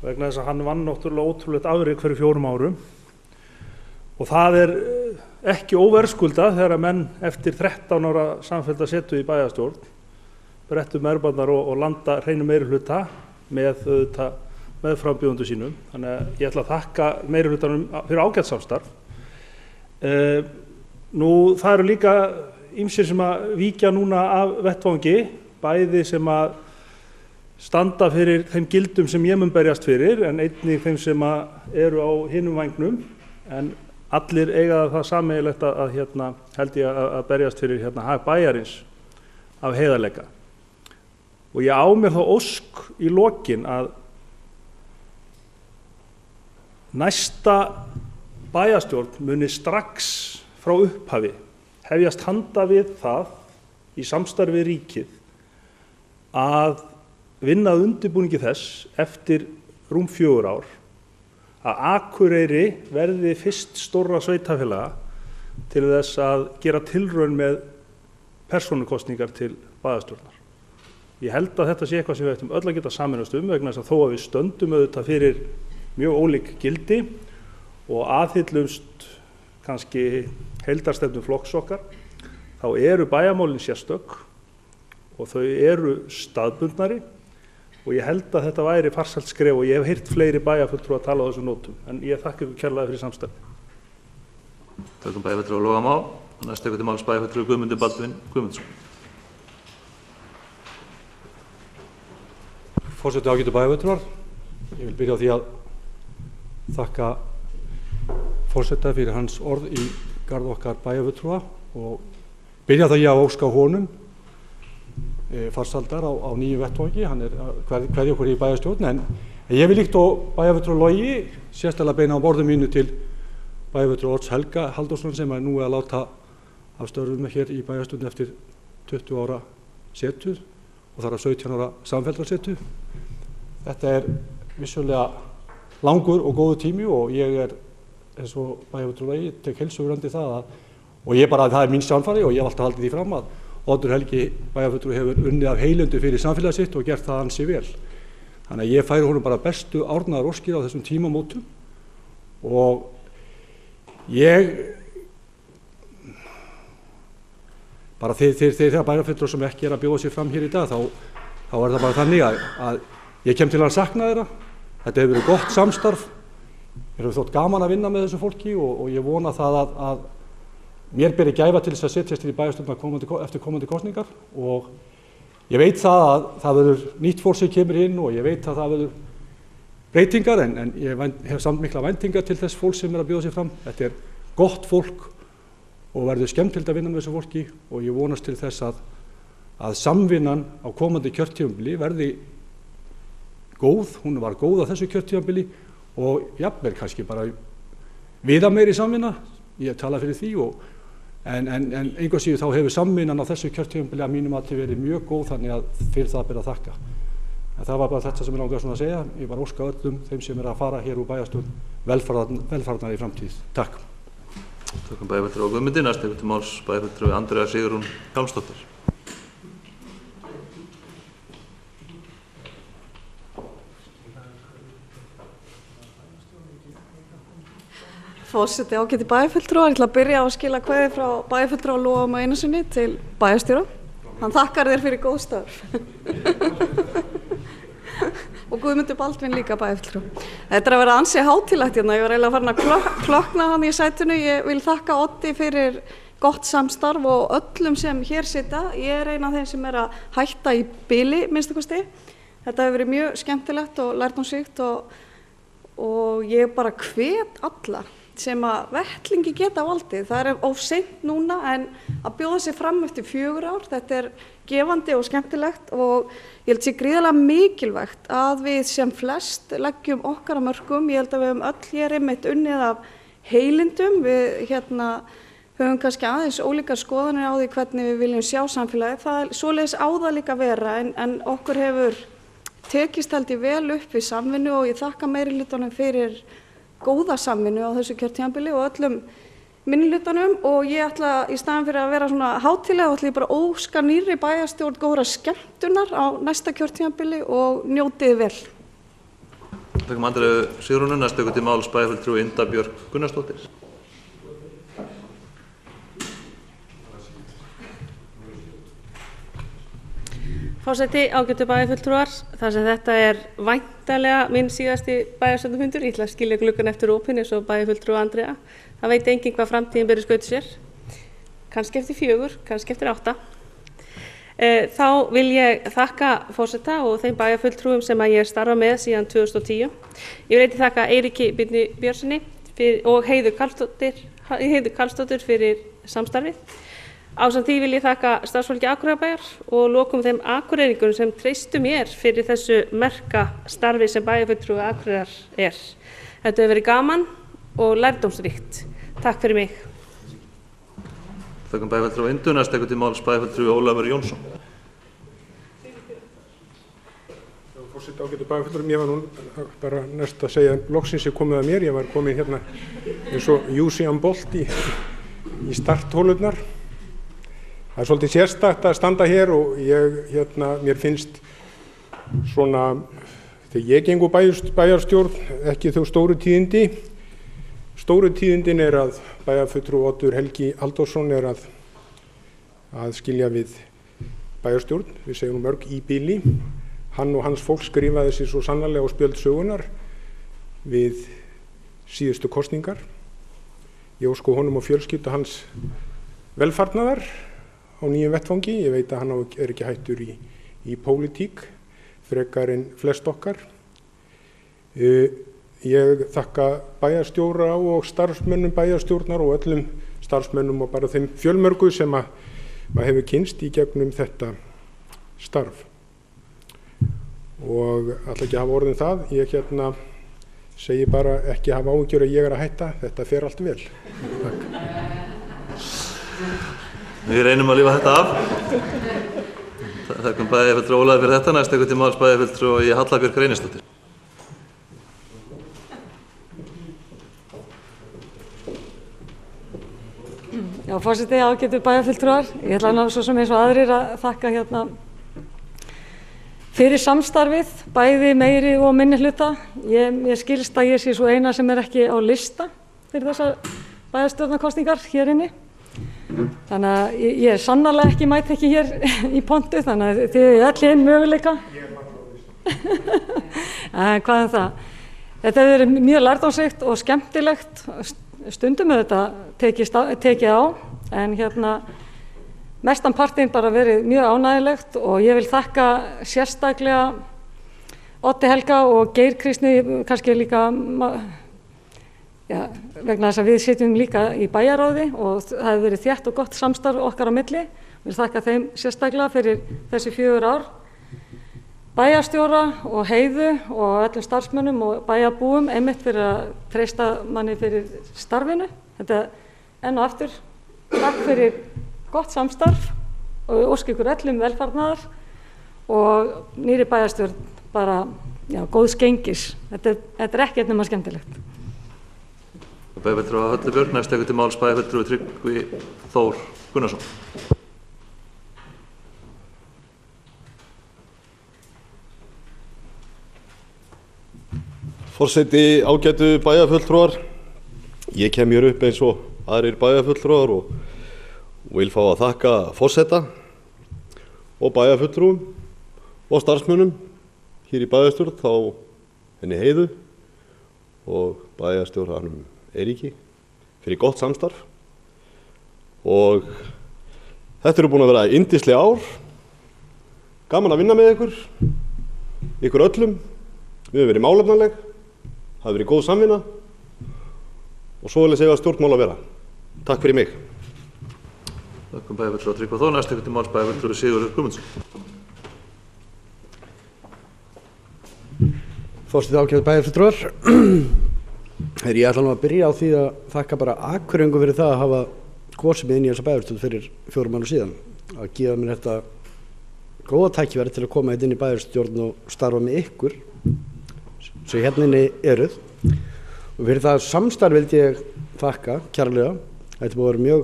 vegna þess að hann vann náttúrulega ótrúlegt afrek fyrir 4 árum og það ekki óverðskuldað þegar menn eftir 13 ára samfellda setu í bæjarstjórn brettu ermarnar og landa hreinu meirihluta með frambjóðendum sínum. Þannig að ég ætla að þakka meirihlutanum fyrir ágætt samstarf. Nú, það eru líka ýmsir sem að víkja núna af vettvangi, bæði sem að standa fyrir þeim gildum sem ég mun berjast fyrir, en einnig þeim sem að eru á hinum vængnum, en allir eiga það sameiginlegt að held ég að berjast fyrir hag bæjarins af heiðarleika. Og ég á mér þá ósk í lokin að næsta bæjarstjórn muni strax frá upphafi hefjast handa við það í samstarfi við ríkið að vinna að undirbúningi þess eftir rúm 4 ár að Akureyri verði fyrst stórra sveitarfélaga til þess að gera tilraun með persónukosningar til bæjarstjórnar. Ég held að þetta sé eitthvað sem við ættum öll að geta sameinast vegna þess að þó að við stöndum auðvitað fyrir mjög ólík gildi og aðhyllumst kannski heildarstefnu flokks okkar, þá eru bæjarmálin sérstök og þau eru staðbundnari og ég held að þetta væri farsælt skref og ég hef heyrt fleiri bæjarfulltrúa að tala á þessum nótum, en ég þakka ykkur kærlega fyrir samstarfið. Tökum bæjarfulltrúa Loga Má og næst tekur til máls bæjarfulltrúi Guðmundur Baldvin Guðmundsson. Forseti, ágætu bæjarfulltrúar, ég vil byrja á því að þakka forseta fyrir hans orð í garð okkar bæjarfulltrúa og byrja það ég að óska honum farsaldar á nýju vettvangi. Hann kveðja okkur í bæjarstjórn, en ég vil líkt og bæjarfulltrúi Logi sérstaklega beina á orðum mínu til bæjarfulltrúa Odds Helga Halldórsson sem nú að láta af störfum hér í bæjarstjórn eftir 20 ára setu og þar af 17 ára samfelldarsetu. Þetta vissulega langur og góður tími og ég eins og bæjarfulltrúi Logi tek heilshugrandi það og það er mín sannfæri og ég hef alltaf haldið því fram að Oddur Helgi bæjarfulltrúi hefur unnið af heilundu fyrir samfélagið sitt og gert það ansi vel. Þannig að ég færi honum bara bestu árnaðaróskir á þessum tímamótum og ég bara þeir bæjarfulltrúar sem ekki að bjóða sér fram hér í dag þá það bara þannig að ég kem til að sakna þeirra. Þetta hefur verið gott samstarf, mér hefur þótt gaman að vinna með þessu fólki og ég vona það að mér beri gæfa til þess að setjast í bæjarstjórn eftir komandi kosningar og ég veit að það verður nýtt fólk sem kemur inn og ég veit að það verður breytingar en ég hef samt mikla væntingar til þess fólk sem að bjóða sér fram. Þetta gott fólk og verður skemmtilegt að vinna með þessu fólki og ég vonast til þess að samvinnan á komandi kjörtímabili verði góð. Hún var góð á þessu kjörtímabili og jafnvel kannski bara viðameiri samvinna, ég tala fyrir því en engu að síður þá hefur samvinnan á þessu kjörtímabili að mínum mati verið mjög góð, þannig að fyrir það ber að þakka. En það var bara þetta sem ég langaði svona að segja. Ég var óska öllum þeim sem að fara hér úr bæjarstjórn velfarnar í framtíð. Takk. Tökum bæjarfulltrúa Guðmundi, næst tekur til máls bæjarfulltrúi Andrea Sigrún Hjálmsdóttir. Forseti, ágæti bæjarfulltrúar, ég ætla að byrja á að skila kveðju frá bæjarfulltrúa Loga Má Einarssyni til bæjarstjóra. Hann þakkar þér fyrir góð störf. Og Guðmundur Baldvin líka bæjarfulltrúa. Þetta að vera ansi hátíðlegt hérna, ég var eiginlega farin að klökkna hann í sætinu. Ég vil þakka Oddi fyrir gott samstarf og öllum sem hér sitja. Ég ein af þeim sem að hætta í bili, minnsta kosti. Þetta hefur verið mjög skemmtilegt og lærdómsríkt og ég bara hvet alla sem að vettlingi geta valdið. Það of seint núna en að bjóða sig fram eftir 4 ár. Þetta gefandi og skemmtilegt og ég held sér gríðarlega mikilvægt að við sem flest leggjum okkar að mörkum. Ég held að við höfum öll hér einmitt unnið af heilindum. Við höfum kannski aðeins ólíkar skoðanir á því hvernig við viljum sjá samfélagið. Það svoleiðis á það líka vera en okkur hefur tekist held ég vel upp við samvinnu og ég þakka meirihlutanum fyrir góða samvinnu á þessu kjörtímabili og öllum minnihlutanum og ég ætla í staðinn fyrir að vera svona hátíðlega ætla ég bara óska nýrri bæjarstjórn góðra skemmtunar á næsta kjörtímabili og njótið vel. Tökum Andreu Sigrúnu, næst tekur til máls bæjarfulltrúi Inda Björk Gunnarsdóttir. Forseti, ágætu bæjarfulltrúar, þar sem þetta væntanlega minn síðasti bæjarstjórnarfundur, ég ætla að skilja gluggann eftir opinn eins og bæjarfulltrúi Andrea. Það veit enginn hvað framtíðin ber í skauti sér, kannski eftir 4, kannski eftir 8. Þá vil ég þakka forseta og þeim bæjarfulltrúum sem ég starfa með síðan 2010. Ég vil einnig þakka Eiríki Birni Björnssyni og Heiðu Karlsdóttur fyrir samstarfið. Ásamt því vil ég þakka starfsfólki Akureyrarbæjar og lokum þeim akureyringum sem treystu mér fyrir þessu merka starfi sem bæjarfulltrúi Akureyrar Þetta hefur verið gaman og lærdómsríkt. Takk fyrir mig. Þakkum bæjarfulltrúi Indu, næst tekur til máls bæjarfulltrúi Ólafur Jónsson. Forseti, ágætu bæjarfulltrúar, ég var nú bara næst að segja loksins ég komið að mér. Ég var komin hérna eins og Usain Bolt í starthólurnar. Það svolítið sérstakt að standa hér og mér finnst svona, þegar ég geng úr bæjarstjórn, ekki þau stóru tíðindi, Stóru tíðindin er að bæjarfulltrúi Oddur Helgi Halldórsson er að skilja við bæjarstjórn, við segjum mörg í bili. Hann og hans fólk skrifaði sér svo sannarlega á spjöld sögunar við síðustu kosningar. Ég óska honum og fjölskyldu hans velfarnaðar á nýjum vettvangi. Ég veit að hann er ekki hættur í pólitík, frekar en flest okkar. Ég þakka bæjarstjóra og starfsmönnum bæjarstjórnar og öllum starfsmönnum og bara þeim fjölmörgu sem maður hefur kynnst í gegnum þetta starf. Og ætla ekki að hafa orðin það, ég segi bara ekki hafa áhyggjur að ég er að hætta, þetta fer allt vel. Takk. Við reynum að lífa þetta af. Þakkum bæjarfulltrúa Ólafi fyrir þetta. Næst til máls bæjarfulltrúa Halla Björk Reynisdóttir. Já, forseti, ágætu bæjarfulltrúar. Ég ætla svo sem eins og aðrir að þakka fyrir samstarfið, bæði meiri og minni hluta. Ég skilst að ég sé svo eina sem er ekki á lista fyrir þessar bæjarstjórnarkosningar hér inni. Þannig að ég er sannarlega ekki mætt ekki hér í pontu, þannig að þið eru öll einn möguleika. Hvað það? Þetta hefur verið mjög lærdómsríkt og skemmtilegt. Stundum hefur þetta tekið á, en mestan partinn bara verið mjög ánægilegt og ég vil þakka sérstaklega Oddi Helga og Geir Kristni, kannski líka vegna þess að við sitjum líka í bæjarráði og það hefur verið þétt og gott samstarf okkar á milli. Ég vil þakka þeim sérstaklega fyrir þessi 4 ár. Bæjarstjóra og Heiðu og öllum starfsmönnum og bæjarbúum einmitt fyrir að treysta manni fyrir starfinu. Þetta enn og aftur, takk fyrir gott samstarf og óska ykkur öllum velfarnaðar og nýri bæjarstjórn bara, góðs gengis. Þetta er ekkert nema skemmtilegt. Bæjarfulltrúa Höllu Björk, næst til máls bæjarfulltrúi Tryggvi Þór Gunnarsson. Forseti, ágætu bæjarfulltrúar. Ég kem hér upp eins og aðrir bæjarfulltrúar og vil fá að þakka forseta og bæjarfulltrúum og starfsmönnum hér í bæjarstjórn, þá henni Heiðu og bæjarstjóranum Eiríki fyrir gott samstarf. Og þetta eru búin að vera yndisleg ár, gaman að vinna með ykkur öllum. Við höfum verið málefnaleg, það hefur verið góð samvinna og svo vil ég segja stjórnmál að vera. Takk fyrir mig. Þakkum bæjarfulltrúa Tryggva Þór, næst til máls bæjarfulltrúi Sigurður Guðmundsson. Forseti, ágætu bæjarfulltrúar. Ég ætla nú að byrja á því að þakka bara Akureyringum fyrir það að hafa kosið mig inn í þessa bæjarstjórn fyrir 4 mánuðum síðan. Að gefa mér þetta góða tækifæri til að koma inn í bæjarstjórn og starfa með ykkur sem hérna inni eruð. Og fyrir það samstarf vildi ég þakka kærlega. Þetta búið að vera mjög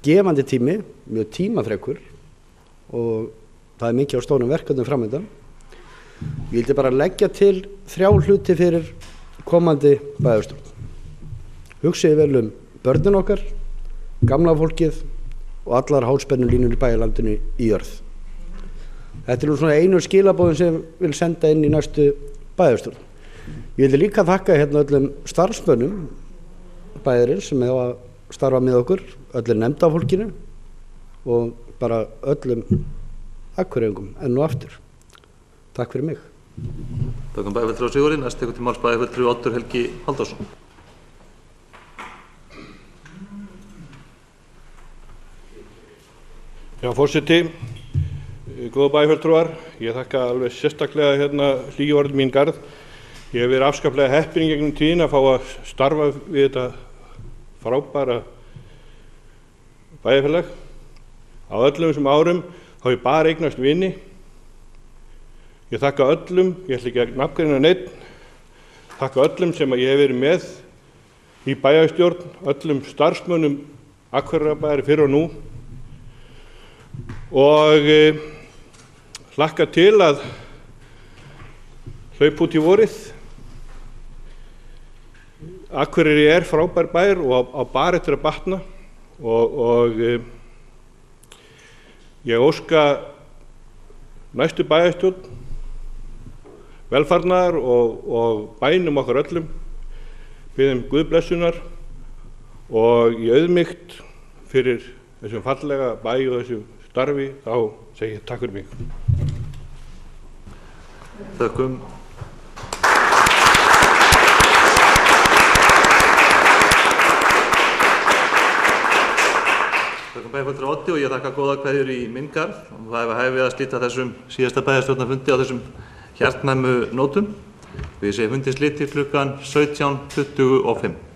gefandi tími, mjög tímafrekur og það er mikið á stórum verkefnum framöndan. Ég vildi bara leggja til 3 hluti fyrir komandi bæjarstjórn. Hugsiði vel börnin okkar, gamla fólkið og allar háspennulínur í bæjarlandinu í jörð. Þetta nú svona einu skilaboðin sem ég vil senda inn í næstu bæjarstjórn. Ég vildi líka þakka öllum starfsmönnum bæjarins sem hefa starfað með okkur, öllum nefndafólkinu og bara öllum Akureyringum enn og aftur. Takk fyrir mig. Þakkum bæjarfulltrúa Sigurði, næst til máls bæjarfulltrúi Oddur Helgi Halldórsson. Já, forseti, góða bæjarfulltrúar, ég þakka alveg sérstaklega hlýju orð mín garð. Ég hef verið afskaplega heppinn í gegnum tíðina að fá að starfa við þetta frábæra bæjarfélag. Á öllum þessum árum þá ég bara eignast vini. Ég þakka öllum, ég ætla ekki að nafngreina neinn, þakka öllum sem ég hef verið með í bæjarstjórn, öllum starfsmönnum Akureyrarbæjar fyrr og nú og hlakka til að hlaupa út í vorið. Akureyri er frábær bær og á bara eftir að batna og ég óska næstu bæjarstjórn velfarnaðar og bænum okkar öllum, biðjum Guð blessunar og í auðmýkt fyrir þessum fallega bæ og þessu starfi, þá segi ég takk fyrir mig. Þökkum. Þökkum bæjarfulltrúa Oddi og ég þakka góða kveðjur í minn garð. Það hefur hæfið að slíta þessum síðasta bæjarstjórnarfundi á þessum hjartnæmu nótum. Við segjum fundi slitið klukkan 17:25.